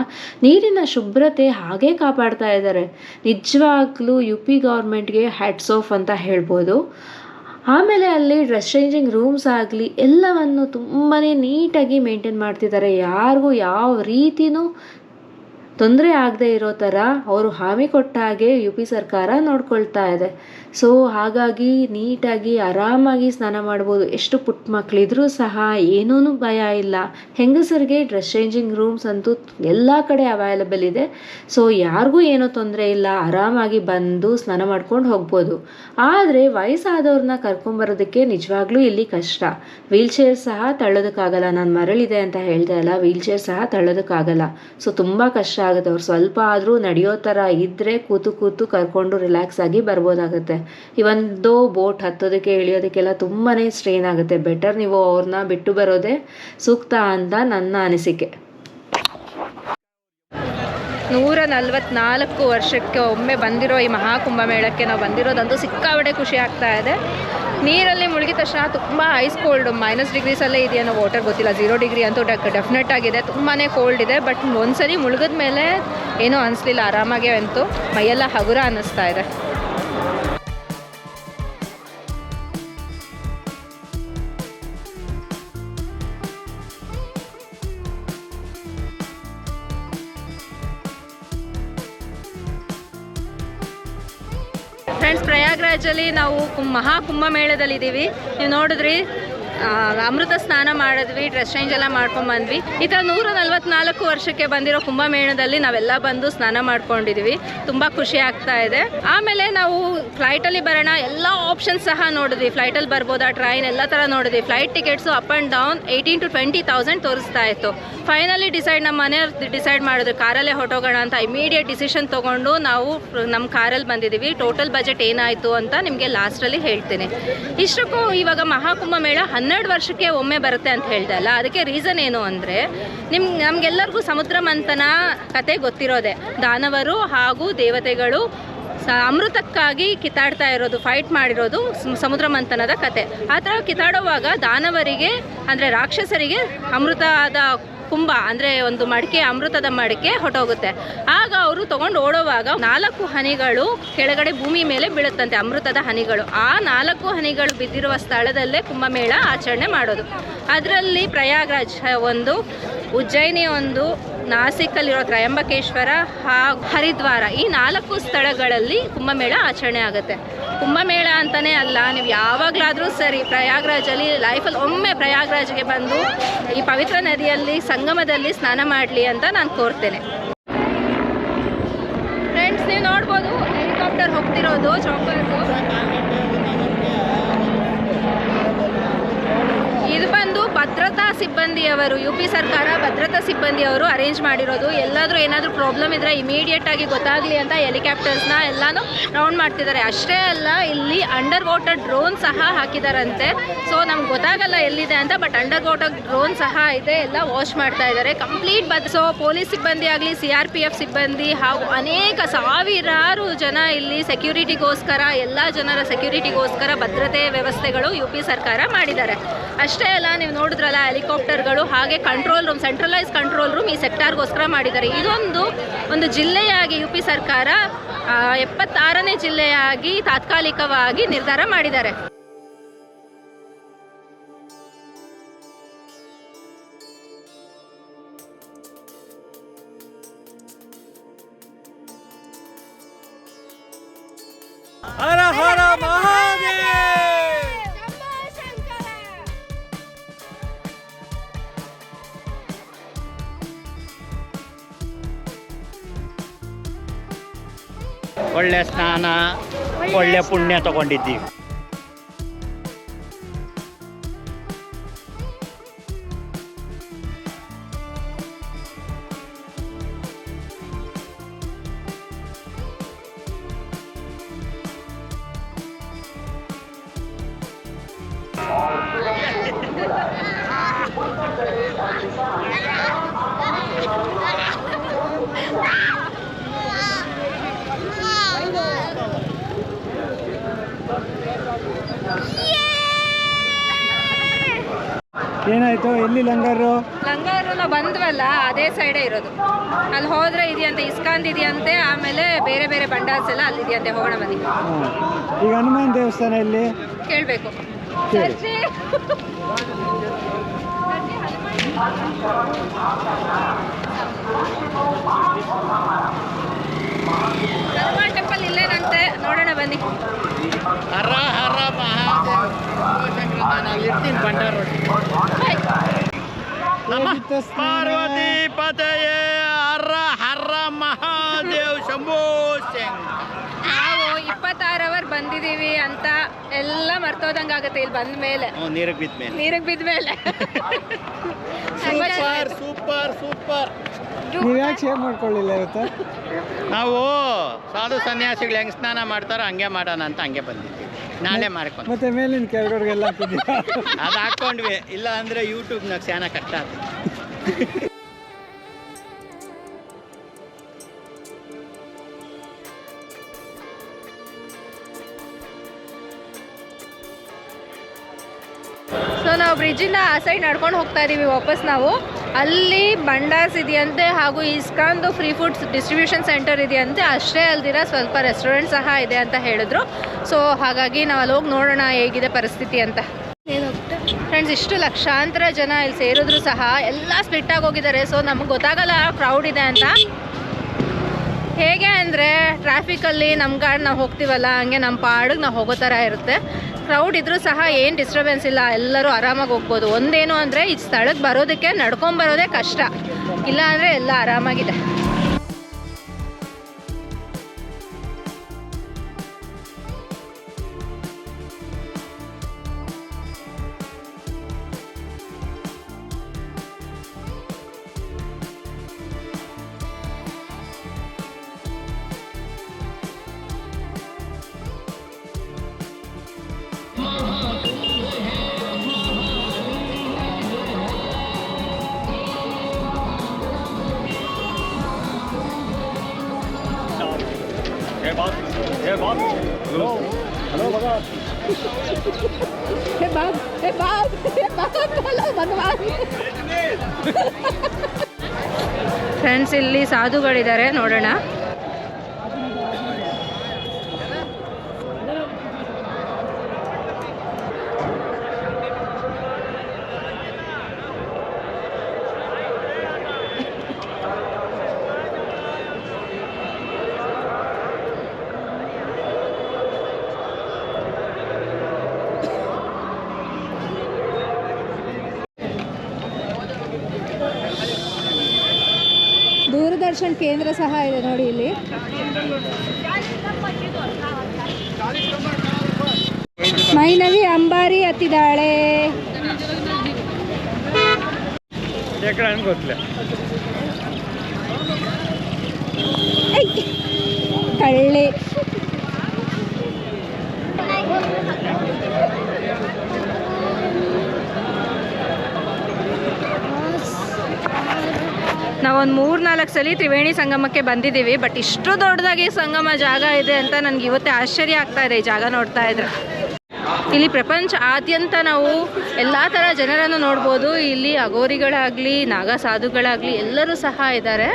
ನೀರಿನ ಶುಭ್ರತೆ ಹಾಗೇ ಕಾಪಾಡ್ತಾ ಇದ್ದಾರೆ. ನಿಜವಾಗ್ಲೂ UP ಗೌರ್ಮೆಂಟ್ಗೆ ಹ್ಯಾಟ್ಸ್ ಆಫ್ ಅಂತ ಹೇಳ್ಬೋದು. ಆಮೇಲೆ ಅಲ್ಲಿ ಡ್ರೆಸ್ ಚೇಂಜಿಂಗ್ ರೂಮ್ಸ್ ಆಗಲಿ ಎಲ್ಲವನ್ನು ತುಂಬಾ ನೀಟಾಗಿ ಮೇಂಟೈನ್ ಮಾಡ್ತಿದ್ದಾರೆ. ಯಾರಿಗೂ ಯಾವ ರೀತಿಯೂ ತೊಂದರೆ ಆಗದೆ ಇರೋ ಥರ ಅವರು ಹಾಮಿ ಕೊಟ್ಟ ಹಾಗೆ UP ಸರ್ಕಾರ ನೋಡ್ಕೊಳ್ತಾ ಇದೆ. ಸೊ ಹಾಗಾಗಿ ನೀಟಾಗಿ ಆರಾಮಾಗಿ ಸ್ನಾನ ಮಾಡ್ಬೋದು. ಎಷ್ಟು ಪುಟ್ಟ ಮಕ್ಕಳಿದ್ರೂ ಸಹ ಏನೂ ಭಯ ಇಲ್ಲ. ಹೆಂಗಸರಿಗೆ ಡ್ರೆಸ್ ಚೇಂಜಿಂಗ್ ರೂಮ್ಸ್ ಅಂತೂ ಎಲ್ಲ ಕಡೆ ಅವೈಲೇಬಲ್ ಇದೆ. ಸೊ ಯಾರಿಗೂ ಏನೂ ತೊಂದರೆ ಇಲ್ಲ, ಆರಾಮಾಗಿ ಬಂದು ಸ್ನಾನ ಮಾಡ್ಕೊಂಡು ಹೋಗ್ಬೋದು. ಆದರೆ ವಯಸ್ಸಾದವ್ರನ್ನ ಕರ್ಕೊಂಬರೋದಕ್ಕೆ ನಿಜವಾಗ್ಲೂ ಇಲ್ಲಿ ಕಷ್ಟ. ವೀಲ್ಚೇರ್ ಸಹ ತಳ್ಳೋದಕ್ಕಾಗಲ್ಲ. ನಾನು ಮರಳಿದೆ ಅಂತ ಹೇಳ್ದೆ ಅಲ್ಲ, ವೀಲ್ಚೇರ್ ಸಹ ತಳ್ಳೋದಕ್ಕಾಗಲ್ಲ. ಸೊ ತುಂಬ ಕಷ್ಟ ಆಗುತ್ತೆ. ಅವ್ರು ಸ್ವಲ್ಪ ಆದರೂ ನಡೆಯೋ ಥರ ಇದ್ದರೆ ಕೂತು ಕರ್ಕೊಂಡು ರಿಲ್ಯಾಕ್ಸ್ ಆಗಿ ಬರ್ಬೋದಾಗುತ್ತೆ. ಇವೊಂದು ಬೋಟ್ ಹತ್ತೋದಕ್ಕೆ ಇಳಿಯೋದಕ್ಕೆಲ್ಲ ತುಂಬಾ ಸ್ಟ್ರೈನ್ ಆಗುತ್ತೆ. ಬೆಟರ್ ನೀವು ಅವ್ರನ್ನ ಬಿಟ್ಟು ಬರೋದೇ ಸೂಕ್ತ ಅಂತ ನನ್ನ ಅನಿಸಿಕೆ. 144 ವರ್ಷಕ್ಕೆ ಒಮ್ಮೆ ಬಂದಿರೋ ಈ ಮಹಾಕುಂಭಮೇಳಕ್ಕೆ ನಾವು ಬಂದಿರೋದಂತೂ ಸಿಕ್ಕಾಬಟ್ಟೆ ಖುಷಿ ಆಗ್ತಾ ಇದೆ. ನೀರಲ್ಲಿ ಮುಳುಗಿದ ತಕ್ಷಣ ತುಂಬ ಐಸ್ ಕೋಲ್ಡ್, -ಡಿಗ್ರೀಸಲ್ಲೇ ಇದೆಯನ್ನೋ ವಾಟರ್ ಗೊತ್ತಿಲ್ಲ. 0 ಡಿಗ್ರಿ ಅಂತೂ ಡೆಫಿನೆಟ್ ಆಗಿದೆ. ತುಂಬಾ ಕೋಲ್ಡ್ ಇದೆ. ಬಟ್ ಒಂದ್ಸರಿ ಮುಳುಗಿದ ಮೇಲೆ ಏನೂ ಅನಿಸ್ಲಿಲ್ಲ, ಆರಾಮಾಗೆ ಅಂತೂ ಮೈಯೆಲ್ಲ ಹಗುರ ಅನ್ನಿಸ್ತಾ ಇದೆ. ಫ್ರೆಂಡ್ಸ್, ಪ್ರಯಾಗ್ರಾಜಲ್ಲಿ ನಾವು ಮಹಾ ಕುಂಭಮೇಳದಲ್ಲಿದ್ದೀವಿ. ನೀವು ನೋಡಿದ್ರಿ, ಅಮೃತ ಸ್ನಾನ ಮಾಡಿದ್ವಿ, ಡ್ರೆಸ್ ಚೇಂಜ್ ಎಲ್ಲ ಮಾಡ್ಕೊಂಡ್ಬಂದ್ವಿ. ಈ ಥರ 144 ವರ್ಷಕ್ಕೆ ಬಂದಿರೋ ಕುಂಭಮೇಳದಲ್ಲಿ ನಾವೆಲ್ಲ ಬಂದು ಸ್ನಾನ ಮಾಡ್ಕೊಂಡಿದ್ವಿ. ತುಂಬ ಖುಷಿ ಆಗ್ತಾ ಇದೆ. ಆಮೇಲೆ ನಾವು ಫ್ಲೈಟಲ್ಲಿ ಬರೋಣ, ಎಲ್ಲ ಆಪ್ಷನ್ಸ್ ಸಹ ನೋಡಿದ್ವಿ. ಫ್ಲೈಟಲ್ಲಿ ಬರ್ಬೋದಾ, ಟ್ರೈನ್, ಎಲ್ಲ ಥರ ನೋಡಿದ್ವಿ. Flight tickets up and down 18,000 to 20,000 ತೋರಿಸ್ತಾ ಇತ್ತು. ಫೈನಲಿ ನಮ್ಮ ಮನೆಯವ್ರು ಡಿಸೈಡ್ ಮಾಡಿದ್ರು ಕಾರಲ್ಲೇ ಹೊಟ್ಟೋಗೋಣ ಅಂತ. ಇಮಿಡಿಯೇಟ್ ಡಿಸಿಷನ್ ತೊಗೊಂಡು ನಾವು ನಮ್ಮ ಕಾರಲ್ಲಿ ಬಂದಿದ್ದೀವಿ. ಟೋಟಲ್ ಬಜೆಟ್ ಏನಾಯಿತು ಅಂತ ನಿಮಗೆ ಲಾಸ್ಟಲ್ಲಿ ಹೇಳ್ತೀನಿ. ಇಷ್ಟಕ್ಕೂ ಇವಾಗ ಮಹಾಕುಂಭಮೇಳ 12 ವರ್ಷಕ್ಕೆ ಒಮ್ಮೆ ಬರುತ್ತೆ ಅಂತ ಹೇಳ್ದೆ ಅಲ್ಲ, ಅದಕ್ಕೆ ರೀಸನ್ ಏನು ಅಂದರೆ ನಮಗೆಲ್ಲರಿಗೂ ಸಮುದ್ರ ಮಂಥನ ಕತೆ ಗೊತ್ತಿರೋದೆ. ದಾನವರು ಹಾಗೂ ದೇವತೆಗಳು ಅಮೃತಕ್ಕಾಗಿ ಕಿತ್ತಾಡ್ತಾ ಇರೋದು, ಫೈಟ್ ಮಾಡಿರೋದು ಸಮುದ್ರ ಮಂಥನದ ಕತೆ. ಆ ಥರ ಕಿತ್ತಾಡುವಾಗ ದಾನವರಿಗೆ ಅಂದರೆ ರಾಕ್ಷಸರಿಗೆ ಅಮೃತದ ಕುಂಭ ಅಂದರೆ ಒಂದು ಮಡಿಕೆ, ಅಮೃತದ ಮಡಿಕೆ ಹೊಟ್ಟೋಗುತ್ತೆ. ಆಗ ಅವರು ತೊಗೊಂಡು ಓಡೋವಾಗ 4 ಹನಿಗಳು ಕೆಳಗಡೆ ಭೂಮಿ ಮೇಲೆ ಬೀಳುತ್ತಂತೆ, ಅಮೃತದ ಹನಿಗಳು. ಆ 4 ಹನಿಗಳು ಬಿದ್ದಿರುವ ಸ್ಥಳದಲ್ಲೇ ಕುಂಭಮೇಳ ಆಚರಣೆ ಮಾಡೋದು. ಅದರಲ್ಲಿ ಪ್ರಯಾಗ್ರಾಜ್ ಒಂದು, ಉಜ್ಜಯಿನಿ ಒಂದು, ನಾಸಿಕಲ್ಲಿರೋ ತ್ರಯಂಬಕೇಶ್ವರ ಹಾಗೂ ಹರಿದ್ವಾರ, ಈ 4 ಸ್ಥಳಗಳಲ್ಲಿ ಕುಂಭಮೇಳ ಆಚರಣೆ ಆಗುತ್ತೆ. ಕುಂಭಮೇಳ ಅಂತಲೇ ಅಲ್ಲ, ನೀವು ಯಾವಾಗಲಾದರೂ ಸರಿ ಪ್ರಯಾಗ್ರಾಜಲ್ಲಿ ಲೈಫಲ್ಲಿ ಒಮ್ಮೆ ಪ್ರಯಾಗ್ರಾಜ್ಗೆ ಬಂದು ಈ ಪವಿತ್ರ ನದಿಯಲ್ಲಿ ಸಂಗಮದಲ್ಲಿ ಸ್ನಾನ ಮಾಡಲಿ ಅಂತ ನಾನು ಕೋರ್ತೇನೆ. ಫ್ರೆಂಡ್ಸ್, ನೀವು ನೋಡ್ಬೋದು ಹೆಲಿಕಾಪ್ಟರ್ ಹೋಗ್ತಿರೋದು, ಚಾಪರ್ದು. ಇದು ಬಂದು ಭದ್ರತಾ ಸಿಬ್ಬಂದಿಯವರು, UP ಸರ್ಕಾರ ಭದ್ರತಾ ಸಿಬ್ಬಂದಿಯವರು ಅರೇಂಜ್ ಮಾಡಿರೋದು. ಎಲ್ಲಾದರೂ ಏನಾದರೂ ಪ್ರಾಬ್ಲಮ್ ಇದ್ದರೆ ಇಮಿಡಿಯೇಟಾಗಿ ಗೊತ್ತಾಗಲಿ ಅಂತ ಹೆಲಿಕಾಪ್ಟರ್ಸ್ನ ಎಲ್ಲನೂ ರೌಂಡ್ ಮಾಡ್ತಿದ್ದಾರೆ. ಅಷ್ಟೇ ಅಲ್ಲ, ಇಲ್ಲಿ ಅಂಡರ್ ವಾಟರ್ ಡ್ರೋನ್ ಸಹ ಹಾಕಿದಾರಂತೆ. ಸೊ ನಮ್ಗೆ ಗೊತ್ತಾಗಲ್ಲ ಎಲ್ಲಿದೆ ಅಂತ, ಬಟ್ ಅಂಡರ್ ವಾಟರ್ ಡ್ರೋನ್ ಸಹ ಇದೆ. ಎಲ್ಲ ವಾಚ್ ಮಾಡ್ತಾ ಇದ್ದಾರೆ ಕಂಪ್ಲೀಟ್. ಸೊ ಪೊಲೀಸ್ ಸಿಬ್ಬಂದಿ ಆಗಲಿ, CRPF ಸಿಬ್ಬಂದಿ ಹಾಗೂ ಅನೇಕ ಸಾವಿರಾರು ಜನ ಇಲ್ಲಿ ಸೆಕ್ಯೂರಿಟಿಗೋಸ್ಕರ, ಎಲ್ಲ ಜನರ ಸೆಕ್ಯೂರಿಟಿಗೋಸ್ಕರ ಭದ್ರತೆ ವ್ಯವಸ್ಥೆಗಳು UP ಸರ್ಕಾರ ಮಾಡಿದ್ದಾರೆ. ಅಷ್ಟೇ ಅಲ್ಲ, ನೀವು ನೋಡಿದ್ರಲ್ಲ ಹೆಲಿಕಾಪ್ಟರ್ಗಳು, ಹಾಗೆ control room, centralise control room ಈ ಸೆಕ್ಟಾರ್ಗೋಸ್ಕರ ಮಾಡಿದ್ದಾರೆ. ಒಂದು ಜಿಲ್ಲೆಯಾಗಿ UP ಸರ್ಕಾರ 76ನೇ ಜಿಲ್ಲೆಯಾಗಿ ತಾತ್ಕಾಲಿಕವಾಗಿ ನಿರ್ಧಾರ ಮಾಡಿದ್ದಾರೆ. ಹರ ಹರ ಮಹಾದೇವ. ಒಳ್ಳೆ ಸ್ನಾನ, ಒಳ್ಳೆ ಪುಣ್ಯ ತಗೊಂಡಿದ್ದೀವಿ. ಏನಾಯ್ತು? ಎಲ್ಲಿ ಲಂಗರು? ನಾವು ಬಂದ್ವಲ್ಲ, ಅದೇ ಸೈಡೇ ಇರೋದು. ಅಲ್ಲಿ ಹೋದ್ರೆ ಇದೆಯಂತೆ, ಇಸ್ಕಾನ್ ಇದೆಯಂತೆ, ಆಮೇಲೆ ಬೇರೆ ಬೇರೆ ಬಂಡಾರ್ಸ್ ಎಲ್ಲ ಅಲ್ಲಿ ಇದೆಯಂತೆ. ಹೋಗೋಣ ಬನ್ನಿ. ಈಗ ಹನುಮಾನ್ ದೇವಸ್ಥಾನ ಎಲ್ಲಿ ಕೇಳಬೇಕು. ಹನುಮಾನ್ ಟೆಂಪಲ್ ಇಲ್ಲೇನಂತೆ, ನೋಡೋಣ ಬನ್ನಿ. ಹರ ಹರ ಮಹಾದೇವ. ನಾನು ಅಲ್ಲಿರ್ತೀನಿ ಬಂಡಾರ. ನಮಃ ಪಾರ್ವತಿ ಪತಯೇ ಹರ ಹರ ಮಹಾದೇವ್ ಶಂಭೋ ಶಂಕರ. ನಾವು 26 ಅವರ್ ಬಂದಿದ್ದೀವಿ ಅಂತ ಎಲ್ಲ ಮರ್ತೋದಂಗಾಗುತ್ತೆ ಇಲ್ಲಿ ಬಂದ ಮೇಲೆ. ನೀರಿಗೆ ಬಿದ್ದ ಮೇಲೆ ಸೂಪರ್ ಸೂಪರ್ ಸೂಪರ್. ನೀವು ಯಾಕೆ ಶೇರ್ ಮಾಡ್ಕೊಳ್ಳಿಲ್ಲ ಇವತ್ತು? ನಾವು ಸಾಧು ಸನ್ಯಾಸಿಗಳು ಹೆಂಗೆ ಸ್ನಾನ ಮಾಡ್ತಾರೋ ಹಂಗೆ ಮಾಡೋಣ ಅಂತ ಹಂಗೆ ಬಂದಿದ್ದೀವಿ. ನಾಳೆ ಮಾಡ್ಕೊಂಡು ಮತ್ತೆ ಮೇಲಿನ ಕೆಳಗಡೆಗೆಲ್ಲ ಹಾಕಿದ್ದೀರಾ? ಅದು ಹಾಕ್ಕೊಂಡ್ವಿ, ಇಲ್ಲ ಅಂದರೆ ಯೂಟ್ಯೂಬ್ನಾಗ ಸ್ಯಾನ ಕಷ್ಟ ಆಗ್ತದೆ. ಸೊ ನಾವು ಬ್ರಿಡ್ಜಿಂದ ಆ ಸೈಡ್ ನಡ್ಕೊಂಡು ಹೋಗ್ತಾ ಇದ್ದೀವಿ ವಾಪಸ್. ನಾವು ಅಲ್ಲಿ ಬಂಡಾರ್ಸ್ ಇದೆಯಂತೆ, ಹಾಗೂ ಇಸ್ಕಾನ್ದು ಫ್ರೀ ಫುಡ್ಸ್ ಡಿಸ್ಟ್ರಿಬ್ಯೂಷನ್ ಸೆಂಟರ್ ಇದೆಯಂತೆ. ಅಷ್ಟೇ ಅಲ್ದಿರ ಸ್ವಲ್ಪ ರೆಸ್ಟೋರೆಂಟ್ ಸಹ ಇದೆ ಅಂತ ಹೇಳಿದ್ರು. ಸೊ ಹಾಗಾಗಿ ನಾವು ಅಲ್ಲಿ ಹೋಗಿ ನೋಡೋಣ ಹೇಗಿದೆ ಪರಿಸ್ಥಿತಿ ಅಂತ. ಫ್ರೆಂಡ್ಸ್, ಇಷ್ಟು ಲಕ್ಷಾಂತರ ಜನ ಇಲ್ಲಿ ಸೇರಿದ್ರು ಸಹ ಎಲ್ಲ ಸ್ಪ್ಲಿಟ್ ಆಗಿ ಹೋಗಿದ್ದಾರೆ. ಸೊ ನಮಗೆ ಗೊತ್ತಾಗಲ್ಲ ಕ್ರೌಡ್ ಇದೆ ಅಂತ. ಹೇಗೆ ಅಂದರೆ ಟ್ರಾಫಿಕಲ್ಲಿ ನಮ್ಮ ಗಾಡಿ ನಾವು ಹೋಗ್ತೀವಲ್ಲ ಹಂಗೆ ನಮ್ಮ ಪಾಡಿಗೆ ನಾವು ಹೋಗೋ ಥರ ಇರುತ್ತೆ. ಕ್ರೌಡ್ ಇದ್ರೂ ಸಹ ಏನು ಡಿಸ್ಟರ್ಬೆನ್ಸ್ ಇಲ್ಲ, ಎಲ್ಲರೂ ಆರಾಮಾಗಿ ಹೋಗ್ಬೋದು. ಒಂದೇನು ಅಂದರೆ ಈ ಸ್ಥಳಕ್ಕೆ ಬರೋದಕ್ಕೆ ನಡ್ಕೊಂಬರೋದೇ ಕಷ್ಟ, ಇಲ್ಲ ಅಂದರೆ ಎಲ್ಲ ಆರಾಮಾಗಿದೆ. ಫ್ರೆಂಡ್ಸ್, ಇಲ್ಲಿ ಸಾಧುಗಳಿದ್ದಾರೆ, ನೋಡೋಣ. ದೂರದರ್ಶನ್ ಕೇಂದ್ರ ಸಹ ಇದೆ ನೋಡಿ ಇಲ್ಲಿ. ಮೈನವಿ ಅಂಬಾರಿ ಹತ್ತಿದಾಳೆ. ಕಳ್ಳಿ ನಾವೊಂದು 3-4 ಸಲ ತ್ರಿವೇಣಿ ಸಂಗಮಕ್ಕೆ ಬಂದಿದ್ದೀವಿ. ಬಟ್ ಇಷ್ಟು ದೊಡ್ಡದಾಗಿ ಸಂಗಮ ಜಾಗ ಇದೆ ಅಂತ ನನಗೆ ಇವತ್ತೇ ಆಶ್ಚರ್ಯ ಆಗ್ತಾ ಇದೆ ಈ ಜಾಗ ನೋಡ್ತಾ ಇದ್ರೆ. ಇಲ್ಲಿ ಪ್ರಪಂಚಾದ್ಯಂತ ನಾವು ಎಲ್ಲ ಥರ ಜನರನ್ನು ನೋಡ್ಬೋದು. ಇಲ್ಲಿ ಅಘೋರಿಗಳಾಗಲಿ ನಾಗ ಸಾಧುಗಳಾಗಲಿ ಎಲ್ಲರೂ ಸಹ ಇದ್ದಾರೆ.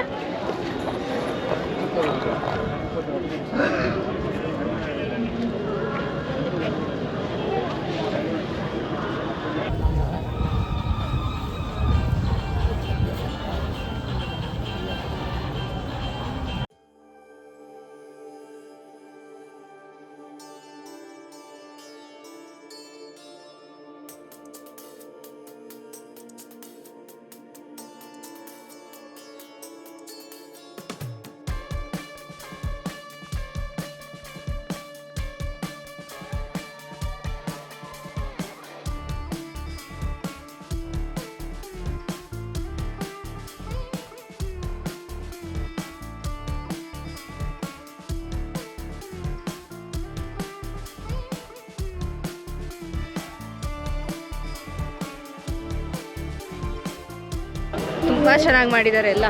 ತುಂಬ ಚೆನ್ನಾಗಿ ಮಾಡಿದ್ದಾರೆ ಎಲ್ಲ.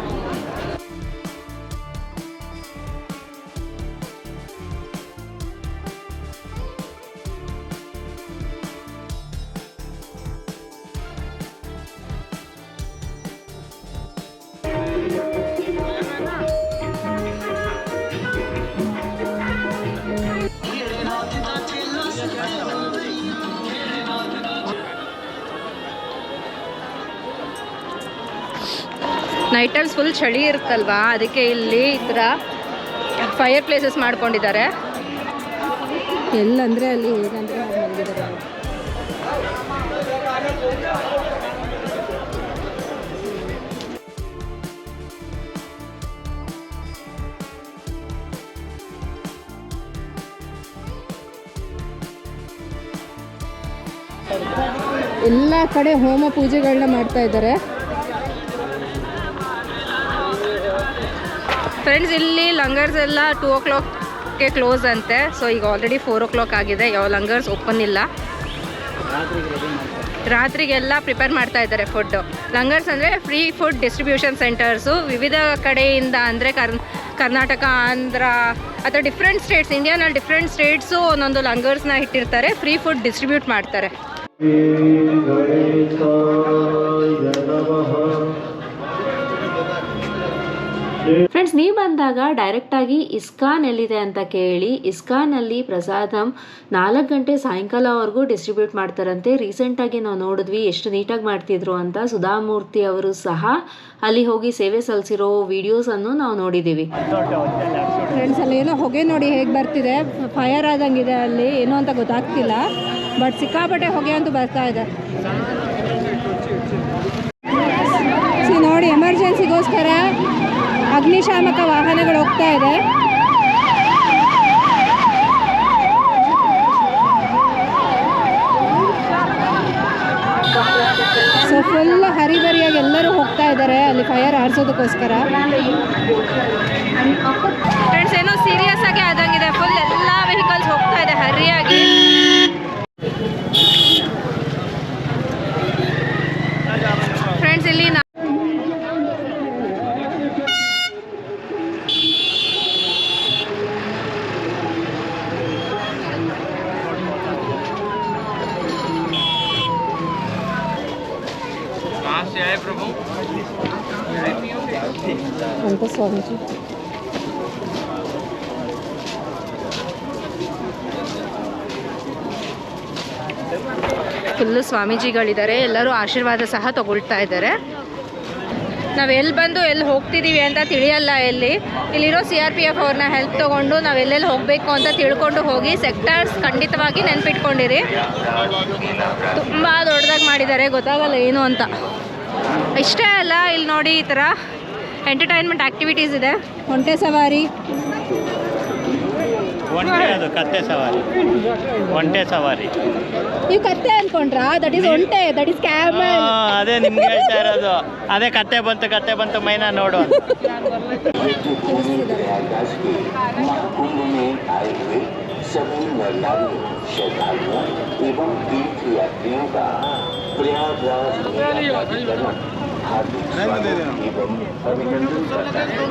ನೈಟ್ ಟೈಮ್ಸ್ ಫುಲ್ ಚಳಿ ಇರುತ್ತಲ್ವಾ, ಅದಕ್ಕೆ ಇಲ್ಲಿ ಈ ಥರ ಫೈರ್ ಪ್ಲೇಸಸ್ ಮಾಡ್ಕೊಂಡಿದ್ದಾರೆ. ಎಲ್ಲಂದರೆ ಅಲ್ಲಿ ಏನಂದರೆ ಮಲಗಿದ್ದಾರೆ. ಎಲ್ಲ ಕಡೆ ಹೋಮ ಪೂಜೆಗಳನ್ನ ಮಾಡ್ತಾ ಇದ್ದಾರೆ. ಫ್ರೆಂಡ್ಸ್, ಇಲ್ಲಿ ಲಂಗರ್ಸ್ ಎಲ್ಲ 2 o'clockಗೆ ಕ್ಲೋಸ್ ಅಂತೆ. ಸೊ ಈಗ ಆಲ್ರೆಡಿ 4 o'clock ಆಗಿದೆ, ಯಾವ ಲಂಗರ್ಸ್ ಓಪನ್ ಇಲ್ಲ. ರಾತ್ರಿಗೆಲ್ಲ ಪ್ರಿಪೇರ್ ಮಾಡ್ತಾ ಇದ್ದಾರೆ ಫುಡ್ಡು. ಲಂಗರ್ಸ್ ಅಂದರೆ ಫ್ರೀ ಫುಡ್ ಡಿಸ್ಟ್ರಿಬ್ಯೂಷನ್ ಸೆಂಟರ್ಸು. ವಿವಿಧ ಕಡೆಯಿಂದ ಅಂದರೆ ಕರ್ನಾಟಕ, ಆಂಧ್ರ ಅಥವಾ ಡಿಫ್ರೆಂಟ್ ಸ್ಟೇಟ್ಸ್, ಇಂಡಿಯಾನಲ್ಲಿ ಡಿಫ್ರೆಂಟ್ ಸ್ಟೇಟ್ಸು ಒಂದೊಂದು ಲಂಗರ್ಸ್ನ ಇಟ್ಟಿರ್ತಾರೆ, ಫ್ರೀ ಫುಡ್ ಡಿಸ್ಟ್ರಿಬ್ಯೂಟ್ ಮಾಡ್ತಾರೆ. ಫ್ರೆಂಡ್ಸ್, ನೀವು ಬಂದಾಗ ಡೈರೆಕ್ಟಾಗಿ ಇಸ್ಕಾನ್ ಎಲ್ಲಿದೆ ಅಂತ ಕೇಳಿ. ಇಸ್ಕಾನಲ್ಲಿ ಪ್ರಸಾದಂ 4 ಗಂಟೆ ಸಾಯಂಕಾಲವರೆಗೂ ಡಿಸ್ಟ್ರಿಬ್ಯೂಟ್ ಮಾಡ್ತಾರಂತೆ. ರೀಸೆಂಟಾಗಿ ನಾವು ನೋಡಿದ್ವಿ ಎಷ್ಟು ನೀಟಾಗಿ ಮಾಡ್ತಿದ್ರು ಅಂತ. ಸುಧಾಮೂರ್ತಿ ಅವರು ಸಹ ಅಲ್ಲಿ ಹೋಗಿ ಸೇವೆ ಸಲ್ಲಿಸಿರೋ ವಿಡಿಯೋಸನ್ನು ನಾವು ನೋಡಿದ್ದೀವಿ. ಫ್ರೆಂಡ್ಸ್, ಅಲ್ಲಿ ಏನೋ ಹೊಗೆ ನೋಡಿ ಹೇಗೆ ಬರ್ತಿದೆ, ಫೈರ್ ಆದಂಗಿದೆ ಅಲ್ಲಿ, ಏನೋ ಅಂತ ಗೊತ್ತಾಗ್ತಿಲ್ಲ. ಬಟ್ ಸಿಕ್ಕಾಪಟ್ಟೆ ಹೊಗೆ ಅಂತೂ ಬರ್ತಾ ಇದೆ. ನೋಡಿ, ಎಮರ್ಜೆನ್ಸಿಗೋಸ್ಕರ ಅಗ್ನಿಶಾಮಕ ವಾಹನಗಳು ಹೋಗ್ತಾ ಇದೆ. ಸೊ ಫುಲ್ ಹರಿಬರಿಯಾಗಿ ಎಲ್ಲರೂ ಹೋಗ್ತಾ ಇದ್ದಾರೆ ಅಲ್ಲಿ ಫೈರ್ ಆರಿಸೋದಕ್ಕೋಸ್ಕರ. ಫ್ರೆಂಡ್ಸ್, ಏನೋ ಸೀರಿಯಸ್ ಆಗಿ ಆದಂಗಿದೆ. ಫುಲ್ ಎಲ್ಲ ವೆಹಿಕಲ್ಸ್ ಹೋಗ್ತಾ ಇದೆ ಹರಿಯಾಗಿ. ಫ್ರೆಂಡ್ಸ್, ಇಲ್ಲಿ ಅಂತ ಸ್ವಾಮೀಜಿ ಫುಲ್ಲು ಸ್ವಾಮೀಜಿಗಳಿದ್ದಾರೆ. ಎಲ್ಲರೂ ಆಶೀರ್ವಾದ ಸಹ ತಗೊಳ್ತಾ ಇದ್ದಾರೆ. ನಾವು ಎಲ್ಲಿ ಬಂದು ಎಲ್ಲಿ ಹೋಗ್ತಿದ್ದೀವಿ ಅಂತ ತಿಳಿಯಲ್ಲ. ಇಲ್ಲಿರೋ CRPF ಅವ್ರನ್ನ ಹೆಲ್ಪ್ ತೊಗೊಂಡು ನಾವು ಎಲ್ಲೆಲ್ಲಿ ಹೋಗಬೇಕು ಅಂತ ತಿಳ್ಕೊಂಡು ಹೋಗಿ. ಸೆಕ್ಟರ್ಸ್ ಖಂಡಿತವಾಗಿ ನೆನ್ಪಿಟ್ಕೊಂಡಿರಿ. ತುಂಬ ದೊಡ್ಡದಾಗಿ ಮಾಡಿದ್ದಾರೆ, ಗೊತ್ತಾಗಲ್ಲ ಏನು ಅಂತ. ಇಷ್ಟೇ ಅಲ್ಲ, ಇಲ್ಲಿ ನೋಡಿ ಈ ಥರ ಎಂಟರ್ಟೈನ್ಮೆಂಟ್ ಆ್ಯಕ್ಟಿವಿಟೀಸ್ ಇದೆ. ಒಂಟೆ ಸವಾರಿ, ಅದು ಕತ್ತೆ ಸವಾರಿ, ಒಂಟೆ ಸವಾರಿ. ನೀವು ಕತ್ತೆ ಅನ್ಕೊಂಡ್ರಾ? ದಟ್ ಈಸ್ ಒಂಟೆ, ದಟ್ ಈಸ್ ಕ್ಯಾಮಲ್. ಅದೇ ನಿಮ್ಗೆ ಹೇಳ್ತಾ ಇರೋದು. ಅದೇ ಕತ್ತೆ ಬಂತು ಮೈನಾ ನೋಡು. सभी नर नारियों, श्रद्धालुओं एवं तीर्थयात्रियों का प्रयागराज हार्दिक स्वागत एवं अभिनंदन करता है।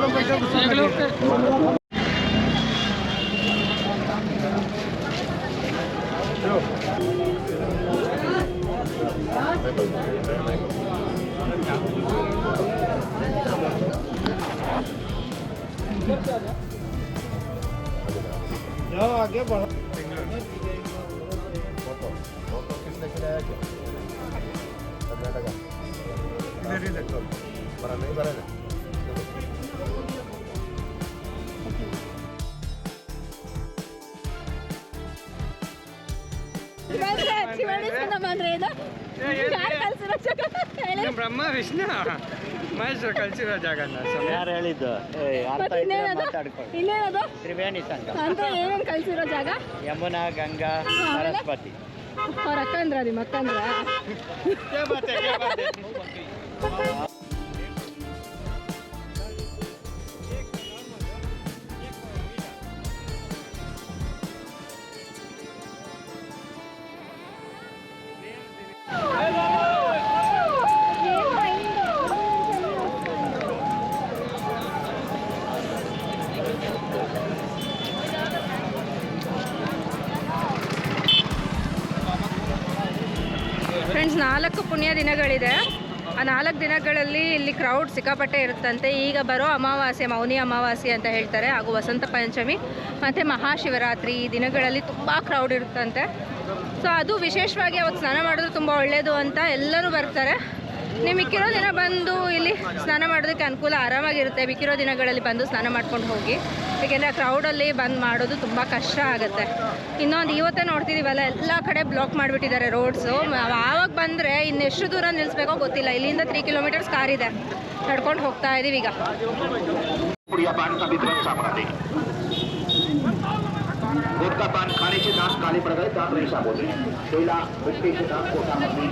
आगे बढ़ो। ಬ್ರಹ್ಮ ವಿಷ್ಣು ಮಹೇಶ್ವರ ಕಲ್ಸಿರೋ ಜಾಗ ಯಾರು ಹೇಳಿದ್ದು? ತ್ರಿವೇಣಿ ಸಂಘ, ಕಲ್ಸಿರೋ ಜಾಗ ಯಮುನಾ, ಗಂಗಾ, ಸರಸ್ವತಿ. ಅವ್ರ ಅಕ್ಕಂದ್ರ ನಿಮ್ಮ ಅಕ್ಕಂದ್ರ. ಫ್ರೆಂಡ್ಸ್, 4 ಪುಣ್ಯ ದಿನಗಳಿದೆ. ಆ 4 ದಿನಗಳಲ್ಲಿ ಇಲ್ಲಿ ಕ್ರೌಡ್ ಸಿಕ್ಕಾಪಟ್ಟೆ ಇರುತ್ತಂತೆ. ಈಗ ಬರೋ ಅಮಾವಾಸ್ಯೆ, ಮೌನಿ ಅಮಾವಾಸ್ಯೆ ಅಂತ ಹೇಳ್ತಾರೆ, ಹಾಗೂ ವಸಂತ ಪಂಚಮಿ ಮತ್ತು ಮಹಾಶಿವರಾತ್ರಿ ಈ ದಿನಗಳಲ್ಲಿ ತುಂಬ ಕ್ರೌಡ್ ಇರುತ್ತಂತೆ. ಸೊ ಅದು ವಿಶೇಷವಾಗಿ ಅವತ್ತು ಸ್ನಾನ ಮಾಡಿದ್ರೆ ತುಂಬ ಒಳ್ಳೆಯದು ಅಂತ ಎಲ್ಲರೂ ಬರ್ತಾರೆ. ನೀವು ಮಿಕ್ಕಿರೋ ದಿನ ಬಂದು ಇಲ್ಲಿ ಸ್ನಾನ ಮಾಡೋದಕ್ಕೆ ಅನುಕೂಲ, ಆರಾಮಾಗಿರುತ್ತೆ. ಮಿಕ್ಕಿರೋ ದಿನಗಳಲ್ಲಿ ಬಂದು ಸ್ನಾನ ಮಾಡ್ಕೊಂಡು ಹೋಗಿ, ಏಕೆಂದರೆ ಆ ಕ್ರೌಡಲ್ಲಿ ಬಂದು ಮಾಡೋದು ತುಂಬ ಕಷ್ಟ ಆಗುತ್ತೆ. ಇನ್ನೊಂದು ಇವತ್ತೇ ನೋಡ್ತಿದ್ದೀವಲ್ಲ, ಎಲ್ಲ ಕಡೆ ಬ್ಲಾಕ್ ಮಾಡಿಬಿಟ್ಟಿದ್ದಾರೆ ರೋಡ್ಸು. ಆವಾಗ ಬಂದರೆ ಇನ್ನೆಷ್ಟು ದೂರ ನಿಲ್ಲಿಸ್ಬೇಕೋ ಗೊತ್ತಿಲ್ಲ. ಇಲ್ಲಿಂದ 3 ಕಿಲೋಮೀಟರ್ಸ್ ಕಾರ್ ಇದೆ, ನಡ್ಕೊಂಡು ಹೋಗ್ತಾ ಇದ್ದೀವಿ ಈಗ. गुटखा पान खाने से दांत काले पड़ गए, दांत नहीं साफ होते। केला मिट्टी से दांत को साफ होते।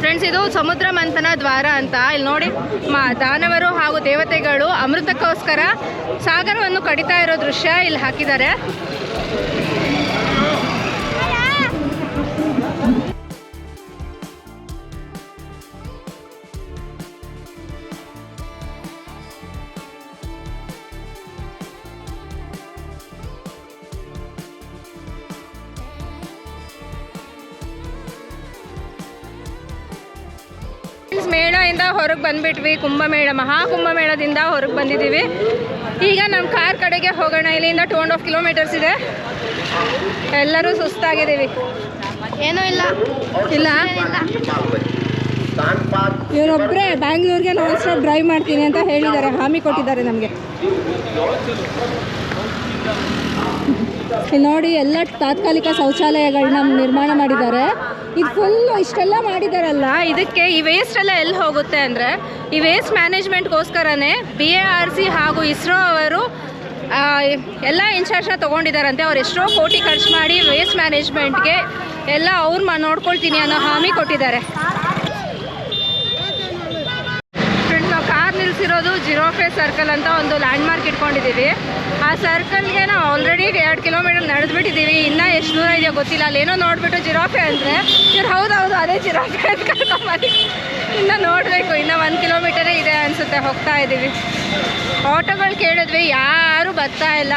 ಫ್ರೆಂಡ್ಸ್, ಇದು ಸಮುದ್ರ ಮಂಥನ ದ್ವಾರ ಅಂತ. ಇಲ್ಲಿ ನೋಡಿ, ದಾನವರು ಹಾಗೂ ದೇವತೆಗಳು ಅಮೃತಕ್ಕೋಸ್ಕರ ಸಾಗರವನ್ನು ಕಡಿತಾ ಇರೋ ದೃಶ್ಯ ಇಲ್ಲಿ ಹಾಕಿದ್ದಾರೆ. ಮೇಳದಿಂದ ಹೊರಗೆ ಬಂದುಬಿಟ್ವಿ, ಕುಂಭಮೇಳ ಮಹಾಕುಂಭಮೇಳದಿಂದ ಹೊರಗೆ ಬಂದಿದ್ದೀವಿ. ಈಗ ನಮ್ಮ ಕಾರ್ ಕಡೆಗೆ ಹೋಗೋಣ. ಇಲ್ಲಿಂದ 2.5 ಕಿಲೋಮೀಟರ್ಸ್ ಇದೆ. ಎಲ್ಲರೂ ಸುಸ್ತಾಗಿದ್ದೀವಿ. ಏನೂ ಇಲ್ಲ. ಇಲ್ಲ, ಇವರೊಬ್ಬರೇ ಬ್ಯಾಂಗ್ಳೂರಿಗೆ ನಾನ್ ಸ್ಟಾಪ್ ಡ್ರೈವ್ ಮಾಡ್ತೀನಿ ಅಂತ ಹೇಳಿದ್ದಾರೆ, ಹಾಮಿ ಕೊಟ್ಟಿದ್ದಾರೆ ನಮಗೆ. ನೋಡಿ, ಎಲ್ಲ ತಾತ್ಕಾಲಿಕ ಶೌಚಾಲಯಗಳನ್ನ ನಿರ್ಮಾಣ ಮಾಡಿದ್ದಾರೆ. ಇದು ಫುಲ್ಲು ಇಷ್ಟೆಲ್ಲ ಮಾಡಿದಾರಲ್ಲ, ಇದಕ್ಕೆ ಈ ವೇಸ್ಟ್ ಎಲ್ಲ ಎಲ್ಲಿ ಹೋಗುತ್ತೆ ಅಂದರೆ, ಈ ವೇಸ್ಟ್ ಮ್ಯಾನೇಜ್ಮೆಂಟ್ಗೋಸ್ಕರನೇ BARC ಹಾಗೂ ಇಸ್ರೋ ಅವರು ಎಲ್ಲ ಇನ್ಚಾರ್ಜ್ನ ತೊಗೊಂಡಿದ್ದಾರಂತೆ. ಅವ್ರು ಎಷ್ಟೋ ಕೋಟಿ ಖರ್ಚು ಮಾಡಿ ವೇಸ್ಟ್ ಮ್ಯಾನೇಜ್ಮೆಂಟ್ಗೆ ಎಲ್ಲ ಅವ್ರು ನೋಡ್ಕೊಳ್ತೀನಿ ಅನ್ನೋ ಹಾಮಿ ಕೊಟ್ಟಿದ್ದಾರೆ. ಫ್ರೆಂಡ್ಸ್, ನಾವು ಕಾರ್ ನಿಲ್ಲಿಸಿರೋದು ಜಿರಾಫೆ ಸರ್ಕಲ್ ಅಂತ ಒಂದು ಲ್ಯಾಂಡ್ ಮಾರ್ಕ್ ಇಟ್ಕೊಂಡಿದ್ದೀವಿ. ಆ ಸರ್ಕಲ್ಗೆ ನಾವು ಆಲ್ರೆಡಿ 2 ಕಿಲೋಮೀಟರ್ ನಡೆದ್ಬಿಟ್ಟಿದ್ದೀವಿ. ಇನ್ನೂ ಎಷ್ಟು ದೂರ ಇದೆಯೋ ಗೊತ್ತಿಲ್ಲ. ಅಲ್ಲೇನೋ ನೋಡಿಬಿಟ್ಟು ಜಿರಾಫೆ ಅಂದರೆ ಇವ್ರು ಹೌದೌದು ಅದೇ ಜಿರಾಫೆ ಅಂತ ಕರ್ಕೊಂಬಂದು ಇನ್ನು ನೋಡಬೇಕು. ಇನ್ನೂ 1 ಕಿಲೋಮೀಟರೇ ಇದೆ ಅನಿಸುತ್ತೆ. ಹೋಗ್ತಾ ಇದ್ದೀವಿ. ಆಟೋಗಳು ಕೇಳಿದ್ವಿ, ಯಾರೂ ಬರ್ತಾ ಇಲ್ಲ.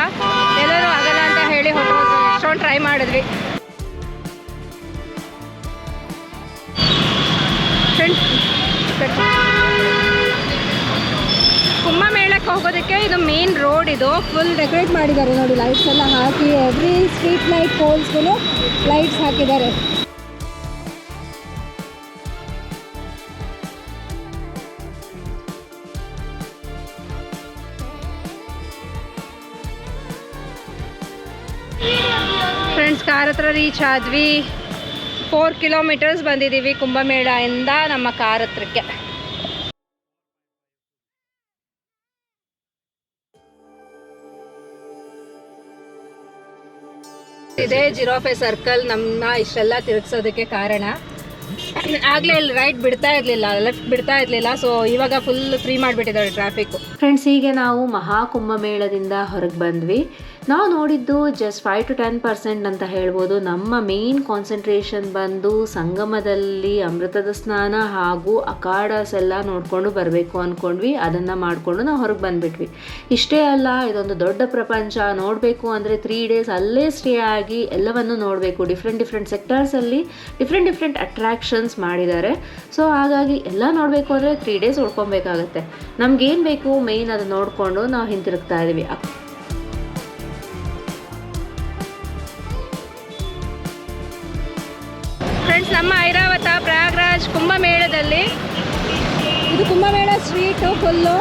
ಎಲ್ಲರೂ ಆಗಲ್ಲ ಅಂತ ಹೇಳಿ ಹೊರಟೋದ್ರು. ಎಷ್ಟೊಂದು ಟ್ರೈ ಮಾಡಿದ್ವಿ. ಫ್ರೆಂಡ್ಸ್, ಕುಂಭಮೇಳಕ್ಕೆ ಹೋಗೋದಕ್ಕೆ ಇದು ಮೇನ್ ರೋಡ್. ಇದು ಫುಲ್ ಡೆಕೋರೇಟ್ ಮಾಡಿದ್ದಾರೆ ನೋಡಿ, ಲೈಟ್ಸ್ ಎಲ್ಲ ಹಾಕಿ. ಎವ್ರಿ ಸ್ಟ್ರೀಟ್ ಲೈಟ್ ಪೋಲ್ಸ್ಗೂ ಲೈಟ್ಸ್ ಹಾಕಿದ್ದಾರೆ. ಫ್ರೆಂಡ್ಸ್, ಕಾರ್ ಹತ್ರ ರೀಚ್ ಆದ್ವಿ. 4 ಕಿಲೋಮೀಟರ್ಸ್ ಬಂದಿದ್ದೀವಿ ಕುಂಭಮೇಳದಿಂದ ನಮ್ಮ ಕಾರ್ ಹತ್ರಕ್ಕೆ. ಇದೇ ಜಿರಾಫೆ ಸರ್ಕಲ್ ನಮ್ಮನ್ನ ಇಷ್ಟೆಲ್ಲ ತಿರುಗಿಸೋದಕ್ಕೆ ಕಾರಣ. ಆಗಲೇ ಇಲ್ಲಿ ರೈಟ್ ಬಿಡ್ತಾ ಇರಲಿಲ್ಲ, ಲೆಫ್ಟ್ ಬಿಡ್ತಾ ಇರಲಿಲ್ಲ. ಸೊ ಇವಾಗ ಫುಲ್ ಫ್ರೀ ಮಾಡಿಬಿಟ್ಟಿದ್ದಾರೆ ಟ್ರಾಫಿಕ್ಕು. ಫ್ರೆಂಡ್ಸ್, ಹೀಗೆ ನಾವು ಮಹಾಕುಂಭಮೇಳದಿಂದ ಹೊರಗೆ ಬಂದ್ವಿ. ನಾವು ನೋಡಿದ್ದು ಜಸ್ಟ್ 5 to 10% ಅಂತ ಹೇಳ್ಬೋದು. ನಮ್ಮ ಮೇನ್ ಕಾನ್ಸಂಟ್ರೇಷನ್ ಬಂದು ಸಂಗಮದಲ್ಲಿ ಅಮೃತದ ಸ್ನಾನ ಹಾಗೂ ಅಖಾಡಸ್ ಎಲ್ಲ ನೋಡಿಕೊಂಡು ಬರಬೇಕು ಅಂದ್ಕೊಂಡ್ವಿ. ಅದನ್ನು ಮಾಡಿಕೊಂಡು ನಾವು ಹೊರಗೆ ಬಂದುಬಿಟ್ವಿ. ಇಷ್ಟೇ ಅಲ್ಲ, ಇದೊಂದು ದೊಡ್ಡ ಪ್ರಪಂಚ. ನೋಡಬೇಕು ಅಂದರೆ 3 days ಅಲ್ಲೇ ಸ್ಟೇ ಆಗಿ ಎಲ್ಲವನ್ನು ನೋಡಬೇಕು. ಡಿಫ್ರೆಂಟ್ ಸೆಕ್ಟರ್ಸಲ್ಲಿ ಡಿಫ್ರೆಂಟ್ ಅಟ್ರಾಕ್ಷನ್ಸ್ ಮಾಡಿದ್ದಾರೆ. ಸೊ ಹಾಗಾಗಿ ಎಲ್ಲ ನೋಡಬೇಕು ಅಂದರೆ 3 days ಉಳ್ಕೊಬೇಕಾಗತ್ತೆ. ನಮಗೇನು ಬೇಕು ಮೇಯ್ನ್ ಅದು ನೋಡಿಕೊಂಡು ನಾವು ಹಿಂತಿರುಗ್ತಾ ಇದ್ದೀವಿ. ಫ್ರೆಂಡ್ಸ್, ನಮ್ಮ ಐರಾವತ ಪ್ರಯಾಗ್ರಾಜ್ ಕುಂಭಮೇಳದಲ್ಲಿ ಇದು Kumbh Mela street full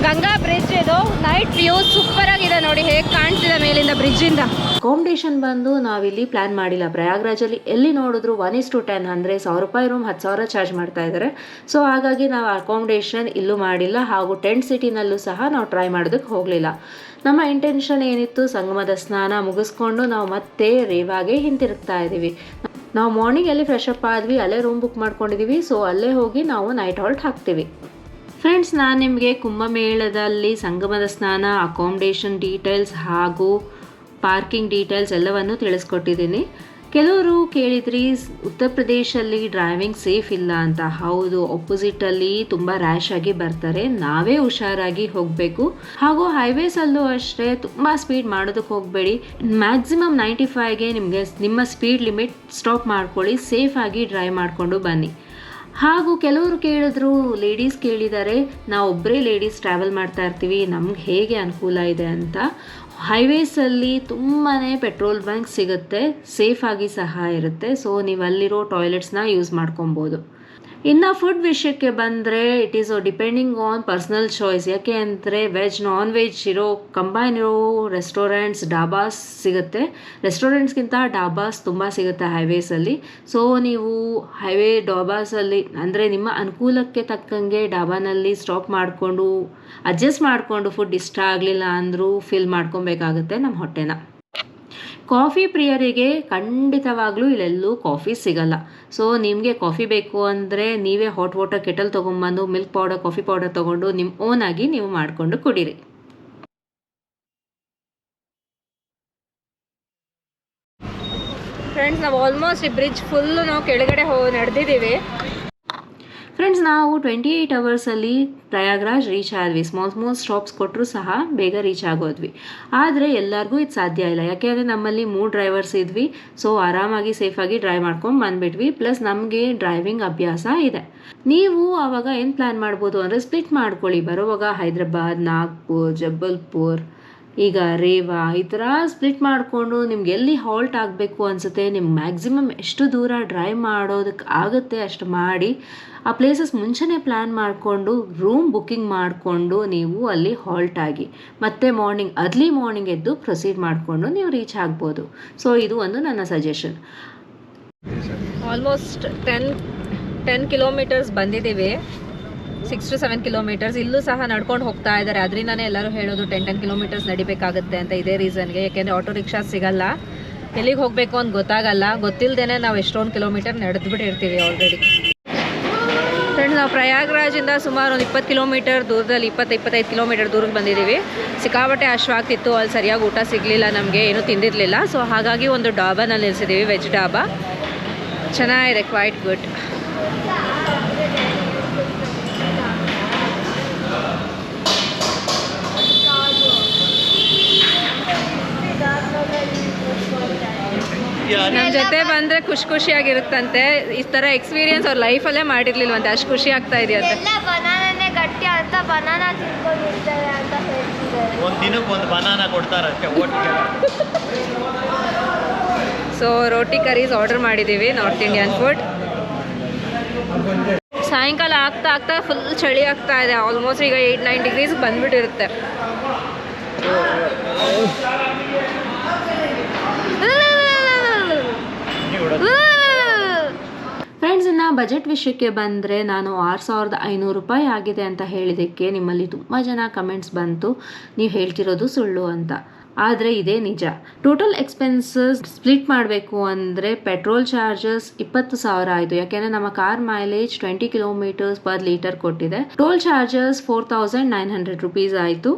Ganga bridge. ಇದು ನೈಟ್ ವ್ಯೂ ಸೂಪರ್ ಆಗಿದೆ ನೋಡಿ, ಹೇಗೆ ಕಾಣ್ತಿದೆ ಮೇಲಿಂದ ಬ್ರಿಡ್ಜಿಂದ. ಅಕಾಮಿಡೇಷನ್ ಬಂದು ನಾವಿಲ್ಲಿ ಪ್ಲ್ಯಾನ್ ಮಾಡಿಲ್ಲ. ಪ್ರಯಾಗ್ರಾಜಲ್ಲಿ ಎಲ್ಲಿ ನೋಡಿದ್ರು 1:10 ಅಂದರೆ ₹1,000 ರೂಮ್ 10,000 ಚಾರ್ಜ್ ಮಾಡ್ತಾ ಇದ್ದಾರೆ. ಸೊ ಹಾಗಾಗಿ ನಾವು ಅಕಾಮಿಡೇಷನ್ ಇಲ್ಲೂ ಮಾಡಿಲ್ಲ, ಹಾಗೂ ಟೆಂಟ್ ಸಿಟಿನಲ್ಲೂ ಸಹ ನಾವು ಟ್ರೈ ಮಾಡೋದಕ್ಕೆ ಹೋಗಲಿಲ್ಲ. ನಮ್ಮ ಇಂಟೆನ್ಷನ್ ಏನಿತ್ತು, ಸಂಗಮದ ಸ್ನಾನ ಮುಗಿಸ್ಕೊಂಡು ನಾವು ಮತ್ತೆ ರೇವಾಗೆ ಹಿಂತಿರುಗ್ತಾ ಇದ್ದೀವಿ. ನಾವು ಮಾರ್ನಿಂಗ್ ಎಲ್ಲಿ ಫ್ರೆಶ್ ಅಪ್ ಆದ್ವಿ, ಅಲ್ಲೇ ರೂಮ್ ಬುಕ್ ಮಾಡ್ಕೊಂಡಿದ್ದೀವಿ. ಸೊ ಅಲ್ಲೇ ಹೋಗಿ ನಾವು ನೈಟ್ ಹಾಲ್ಟ್ ಹಾಕ್ತೀವಿ. ಫ್ರೆಂಡ್ಸ್, ನಾನು ನಿಮಗೆ ಕುಂಭಮೇಳದಲ್ಲಿ ಸಂಗಮದ ಸ್ನಾನ, ಅಕಾಮಿಡೇಷನ್ ಡೀಟೇಲ್ಸ್ ಹಾಗೂ ಪಾರ್ಕಿಂಗ್ ಡೀಟೇಲ್ಸ್ ಎಲ್ಲವನ್ನು ತಿಳಿಸ್ಕೊಟ್ಟಿದ್ದೀನಿ. ಕೆಲವರು ಕೇಳಿದ್ರಿ ಉತ್ತರ ಪ್ರದೇಶಲ್ಲಿ ಡ್ರೈವಿಂಗ್ ಸೇಫ್ ಇಲ್ಲ ಅಂತ. ಹೌದು, ಆಪೋಸಿಟಲ್ಲಿ ತುಂಬ ರ್ಯಾಶ್ ಆಗಿ ಬರ್ತಾರೆ. ನಾವೇ ಹುಷಾರಾಗಿ ಹೋಗಬೇಕು. ಹಾಗೂ ಹೈವೇಸಲ್ಲೂ ಅಷ್ಟೇ ತುಂಬ ಸ್ಪೀಡ್ ಮಾಡೋದಕ್ಕೆ ಹೋಗಬೇಡಿ. ಮ್ಯಾಕ್ಸಿಮಮ್ 95ಗೆ ನಿಮ್ಮ ಸ್ಪೀಡ್ ಲಿಮಿಟ್ ಸ್ಟಾಪ್ ಮಾಡ್ಕೊಳ್ಳಿ. ಸೇಫಾಗಿ ಡ್ರೈವ್ ಮಾಡಿಕೊಂಡು ಬನ್ನಿ. ಹಾಗೂ ಕೆಲವರು ಕೇಳಿದ್ರು, ಲೇಡೀಸ್ ಕೇಳಿದ್ದಾರೆ, ನಾವು ಒಬ್ಬರೇ ಲೇಡೀಸ್ ಟ್ರಾವೆಲ್ ಮಾಡ್ತಾ ಇರ್ತೀವಿ, ನಮ್ಗೆ ಹೇಗೆ ಅನುಕೂಲ ಇದೆ ಅಂತ. ಹೈವೇಸಲ್ಲಿ ತುಂಬಾ ಪೆಟ್ರೋಲ್ ಬಂಕ್ ಸಿಗುತ್ತೆ, ಸೇಫಾಗಿ ಸಹ ಇರುತ್ತೆ. ಸೊ ನೀವು ಅಲ್ಲಿರೋ ಟಾಯ್ಲೆಟ್ಸ್ನ ಯೂಸ್ ಮಾಡ್ಕೊಬೋದು. ಇನ್ನು ಫುಡ್ ವಿಷಯಕ್ಕೆ ಬಂದರೆ, it is depending on personal choice. ಯಾಕೆ ಅಂದರೆ ವೆಜ್ ನಾನ್ ವೆಜ್ ಇರೋ ಕಂಬೈನ್ ಇರೋ ರೆಸ್ಟೋರೆಂಟ್ಸ್, ಡಾಬಾಸ್ ಸಿಗುತ್ತೆ. ರೆಸ್ಟೋರೆಂಟ್ಸ್ಗಿಂತ ಡಾಬಾಸ್ ತುಂಬ ಸಿಗುತ್ತೆ ಹೈವೇಸಲ್ಲಿ. ಸೊ ನೀವು ಹೈವೇ ಡಾಬಾಸಲ್ಲಿ ಅಂದರೆ ನಿಮ್ಮ ಅನುಕೂಲಕ್ಕೆ ತಕ್ಕಂಗೆ ಡಾಬಾನಲ್ಲಿ ಸ್ಟಾಪ್ ಮಾಡಿಕೊಂಡು ಅಡ್ಜಸ್ಟ್ ಮಾಡಿಕೊಂಡು ಫುಡ್ ಇಷ್ಟ ಆಗಲಿಲ್ಲ ಅಂದರೂ ಫಿಲ್ ಮಾಡ್ಕೊಬೇಕಾಗುತ್ತೆ ನಮ್ಮ ಹೊಟ್ಟೆನ. ಕಾಫಿ ಪ್ರಿಯರಿಗೆ ಖಂಡಿತವಾಗ್ಲೂ ಇಲ್ಲೆಲ್ಲೂ ಕಾಫಿ ಸಿಗಲ್ಲ. ಸೊ ನಿಮಗೆ ಕಾಫಿ ಬೇಕು ಅಂದರೆ ನೀವೇ ಹಾಟ್ ವಾಟರ್ ಕೆಟಲ್ ತೊಗೊಂಬಂದು ಮಿಲ್ಕ್ ಪೌಡರ್, ಕಾಫಿ ಪೌಡರ್ ತೊಗೊಂಡು ನಿಮ್ಮ ಓನಾಗಿ ನೀವು ಮಾಡಿಕೊಂಡು ಕುಡೀರಿ. ಫ್ರೆಂಡ್ಸ್, ನಾವು ಆಲ್ಮೋಸ್ಟ್ ಈ ಬ್ರಿಡ್ಜ್ ಫುಲ್ಲು ನಾವು ಕೆಳಗಡೆ ನಡೆದಿದ್ದೀವಿ. ಫ್ರೆಂಡ್ಸ್, ನಾವು 28 ಅವರ್ಸಲ್ಲಿ ಪ್ರಯಾಗ್ರಾಜ್ ರೀಚ್ ಆದ್ವಿ. ಸ್ಮಾಲ್ ಸ್ಟಾಪ್ಸ್ ಕೊಟ್ಟರು ಸಹ ಬೇಗ ರೀಚ್ ಆಗೋದ್ವಿ. ಆದರೆ ಎಲ್ಲರಿಗೂ ಇದು ಸಾಧ್ಯ ಇಲ್ಲ, ಯಾಕೆಂದರೆ ನಮ್ಮಲ್ಲಿ 3 ಡ್ರೈವರ್ಸ್ ಇದ್ವಿ. ಸೊ ಆರಾಮಾಗಿ ಸೇಫಾಗಿ ಡ್ರೈವ್ ಮಾಡ್ಕೊಂಡು ಬಂದುಬಿಟ್ವಿ. ಪ್ಲಸ್ ನಮಗೆ ಡ್ರೈವಿಂಗ್ ಅಭ್ಯಾಸ ಇದೆ. ನೀವು ಆವಾಗ ಏನು ಪ್ಲ್ಯಾನ್ ಮಾಡ್ಬೋದು ಅಂದರೆ ಸ್ಪ್ಲಿಟ್ ಮಾಡ್ಕೊಳ್ಳಿ. ಬರೋವಾಗ ಹೈದ್ರಾಬಾದ್, ನಾಗ್ಪುರ್, ಜಬಲ್ಪುರ್, ಈಗ ರೇವಾ ಈ ಥರ ಸ್ಪ್ಲಿಟ್ ಮಾಡಿಕೊಂಡು ನಿಮ್ಗೆ ಎಲ್ಲಿ ಹಾಲ್ಟ್ ಆಗಬೇಕು ಅನಿಸುತ್ತೆ, ನಿಮ್ಗೆ ಮ್ಯಾಕ್ಸಿಮಮ್ ಎಷ್ಟು ದೂರ ಡ್ರೈವ್ ಮಾಡೋದಕ್ಕೆ ಆಗುತ್ತೆ ಅಷ್ಟು ಮಾಡಿ ಆ ಪ್ಲೇಸಸ್ ಮುಂಚೆನೇ ಪ್ಲ್ಯಾನ್ ಮಾಡಿಕೊಂಡು ರೂಮ್ ಬುಕ್ಕಿಂಗ್ ಮಾಡಿಕೊಂಡು ನೀವು ಅಲ್ಲಿ ಹಾಲ್ಟ್ ಆಗಿ ಮತ್ತೆ ಅರ್ಲಿ ಮಾರ್ನಿಂಗ್ ಎದ್ದು ಪ್ರೊಸೀಡ್ ಮಾಡಿಕೊಂಡು ನೀವು ರೀಚ್ ಆಗ್ಬೋದು. ಸೊ ಇದು ಒಂದು ನನ್ನ ಸಜೆಷನ್. ಆಲ್ಮೋಸ್ಟ್ 10 ಕಿಲೋಮೀಟರ್ಸ್ ಬಂದಿದ್ದೀವಿ. 6 to 7 ಕಿಲೋಮೀಟರ್ಸ್ ಇಲ್ಲೂ ಸಹ ನಡ್ಕೊಂಡು ಹೋಗ್ತಾ ಇದ್ದಾರೆ. ಅದರಿಂದನೇ ಎಲ್ಲರೂ ಹೇಳೋದು 10 ಕಿಲೋಮೀಟರ್ಸ್ ನಡಿಬೇಕಾಗುತ್ತೆ ಅಂತ. ಇದೇ ರೀಸನ್ಗೆ, ಯಾಕೆಂದರೆ ಆಟೋ ರಿಕ್ಷಾ ಸಿಗಲ್ಲ, ಎಲ್ಲಿಗೆ ಹೋಗಬೇಕು ಅಂತ ಗೊತ್ತಾಗಲ್ಲ. ಗೊತ್ತಿಲ್ಲದೇ ನಾವು ಎಷ್ಟೊಂದು ಕಿಲೋಮೀಟರ್ ನಡೆದ್ಬಿಟ್ಟಿರ್ತೀವಿ ಆಲ್ರೆಡಿ. ಫ್ರೆಂಡ್ಸ್, ನಾವು ಪ್ರಯಾಗ್ರಾಜಿಂದ ಸುಮಾರು ಒಂದು 20 ಕಿಲೋಮೀಟರ್ ದೂರದಲ್ಲಿ 20-25 ಕಿಲೋಮೀಟರ್ ದೂರಕ್ಕೆ ಬಂದಿದ್ದೀವಿ. ಸಿಕ್ಕಾಪಟ್ಟೆ ಹಶ್ವಾಗ್ತಿತ್ತು, ಅಲ್ಲಿ ಸರಿಯಾಗಿ ಊಟ ಸಿಗಲಿಲ್ಲ, ನಮಗೆ ಏನೂ ತಿಂದಿರಲಿಲ್ಲ. ಸೊ ಹಾಗಾಗಿ ಒಂದು ಡಾಬಾನಲ್ಲಿ ನಿಲ್ಲಿಸಿದ್ದೀವಿ, ವೆಜ್ ಡಾಬಾ. ಚೆನ್ನಾಗಿದೆ, ಕ್ವೈಟ್ ಗುಡ್. ನಮ್ಮ ಜೊತೆ ಬಂದರೆ ಖುಷಿಯಾಗಿರುತ್ತಂತೆ. ಈ ಥರ ಎಕ್ಸ್ಪೀರಿಯನ್ಸ್ ಅವ್ರ ಲೈಫಲ್ಲೇ ಮಾಡಿರ್ಲಿಲ್ವಂತೆ, ಅಷ್ಟು ಖುಷಿ ಆಗ್ತಾ ಇದೆಯಂತೆ. ಎಲ್ಲ ಬನಾನಾನೇ ಗಟ್ಟಿ ಅಂತ ಬನಾನಾ ತಿನ್ಕೊಂಡಿರ್ತಾರೆ ಅಂತ ಹೇಳ್ತಿದ್ದಾರೆ. ಒಂದು ದಿನಕ್ಕೆ ಒಂದು ಬನಾನಾ ಕೊಡ್ತಾರಷ್ಟೇ ಓಟಿಗೆ. ಸೊ ರೋಟಿ ಕರೀಸ್ ಆರ್ಡರ್ ಮಾಡಿದ್ದೀವಿ, ನಾರ್ತ್ ಇಂಡಿಯನ್ ಫುಡ್. ಸಾಯಂಕಾಲ ಆಗ್ತಾ ಫುಲ್ ಚಳಿ ಆಗ್ತಾ ಇದೆ. ಆಲ್ಮೋಸ್ಟ್ ಈಗ 8-9 ಡಿಗ್ರೀಸ್ಗೆ ಬಂದ್ಬಿಟ್ಟಿರುತ್ತೆ. ಫ್ರೆಂಡ್ಸ್, ಇನ್ನು ಬಜೆಟ್ ವಿಷಯಕ್ಕೆ ಬಂದರೆ ನಾನು 6,500 ರೂಪಾಯಿ ಆಗಿದೆ ಅಂತ ಹೇಳಿದ್ದಕ್ಕೆ ನಿಮ್ಮಲ್ಲಿ ತುಂಬ ಜನ ಕಮೆಂಟ್ಸ್ ಬಂತು, ನೀವು ಹೇಳ್ತಿರೋದು ಸುಳ್ಳು ಅಂತ. ಆದರೆ ಇದೇ ನಿಜ. ಟೋಟಲ್ ಎಕ್ಸ್ಪೆನ್ಸಸ್ ಸ್ಪ್ಲಿಟ್ ಮಾಡಬೇಕು ಅಂದರೆ ಪೆಟ್ರೋಲ್ ಚಾರ್ಜಸ್ 20,000 ಆಯಿತು, ಯಾಕೆಂದರೆ ನಮ್ಮ car mileage 20 kilometres per litre ಕೊಟ್ಟಿದೆ. ಟೋಲ್ ಚಾರ್ಜಸ್ 4,900 ರುಪೀಸ್ ಆಯಿತು.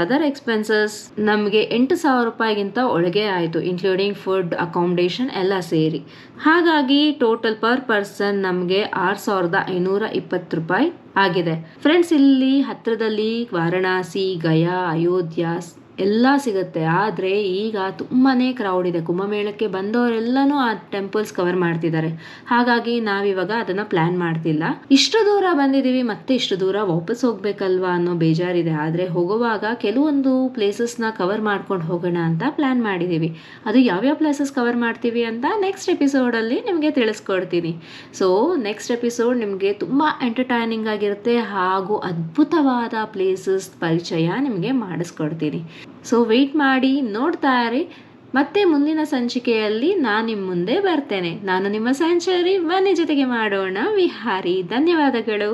ಅದರ್ ಎಕ್ಸ್ಪೆನ್ಸಸ್ ನಮಗೆ 8,000 ರೂಪಾಯಿಗಿಂತ ಒಳಗೆ ಆಯಿತು, ಇನ್ಕ್ಲೂಡಿಂಗ್ ಫುಡ್, ಅಕಾಮಿಡೇಷನ್ ಎಲ್ಲ ಸೇರಿ. ಹಾಗಾಗಿ ಟೋಟಲ್ ಪರ್ ಪರ್ಸನ್ ನಮಗೆ 6,520 ರೂಪಾಯಿ ಆಗಿದೆ. ಫ್ರೆಂಡ್ಸ್, ಇಲ್ಲಿ ಹತ್ತಿರದಲ್ಲಿ ವಾರಣಾಸಿ, ಗಯಾ, ಅಯೋಧ್ಯ ಎಲ್ಲ ಸಿಗುತ್ತೆ. ಆದರೆ ಈಗ ತುಂಬಾ ಕ್ರೌಡ್ ಇದೆ. ಕುಂಭಮೇಳಕ್ಕೆ ಬಂದವರೆಲ್ಲನೂ ಆ ಟೆಂಪಲ್ಸ್ ಕವರ್ ಮಾಡ್ತಿದ್ದಾರೆ. ಹಾಗಾಗಿ ನಾವಿವಾಗ ಅದನ್ನು ಪ್ಲ್ಯಾನ್ ಮಾಡ್ತಿಲ್ಲ. ಇಷ್ಟು ದೂರ ಬಂದಿದ್ದೀವಿ, ಮತ್ತೆ ಇಷ್ಟು ದೂರ ವಾಪಸ್ ಹೋಗ್ಬೇಕಲ್ವಾ ಅನ್ನೋ ಬೇಜಾರಿದೆ. ಆದರೆ ಹೋಗುವಾಗ ಕೆಲವೊಂದು ಪ್ಲೇಸಸ್ನ ಕವರ್ ಮಾಡ್ಕೊಂಡು ಹೋಗೋಣ ಅಂತ ಪ್ಲ್ಯಾನ್ ಮಾಡಿದ್ದೀವಿ. ಅದು ಯಾವ್ಯಾವ ಪ್ಲೇಸಸ್ ಕವರ್ ಮಾಡ್ತೀವಿ ಅಂತ ನೆಕ್ಸ್ಟ್ ಎಪಿಸೋಡಲ್ಲಿ ನಿಮಗೆ ತಿಳಿಸ್ಕೊಡ್ತೀನಿ. ಸೊ ನೆಕ್ಸ್ಟ್ ಎಪಿಸೋಡ್ ನಿಮಗೆ ತುಂಬ ಎಂಟರ್ಟೈನಿಂಗ್ ಆಗಿರುತ್ತೆ, ಹಾಗೂ ಅದ್ಭುತವಾದ ಪ್ಲೇಸಸ್ ಪರಿಚಯ ನಿಮಗೆ ಮಾಡಿಸ್ಕೊಡ್ತೀನಿ. ಸೊ ವೆಯ್ಟ್ ಮಾಡಿ, ನೋಡ್ತಾ ಇರಿ. ಮತ್ತೆ ಮುಂದಿನ ಸಂಚಿಕೆಯಲ್ಲಿ ನಾನು ನಿಮ್ಮ ಮುಂದೆ ಬರ್ತೇನೆ. ನಾನು ನಿಮ್ಮ ಸಂಚಾರಿ, ಬನ್ನಿ ಜೊತೆಗೆ ಮಾಡೋಣ ವಿಹಾರಿ. ಧನ್ಯವಾದಗಳು.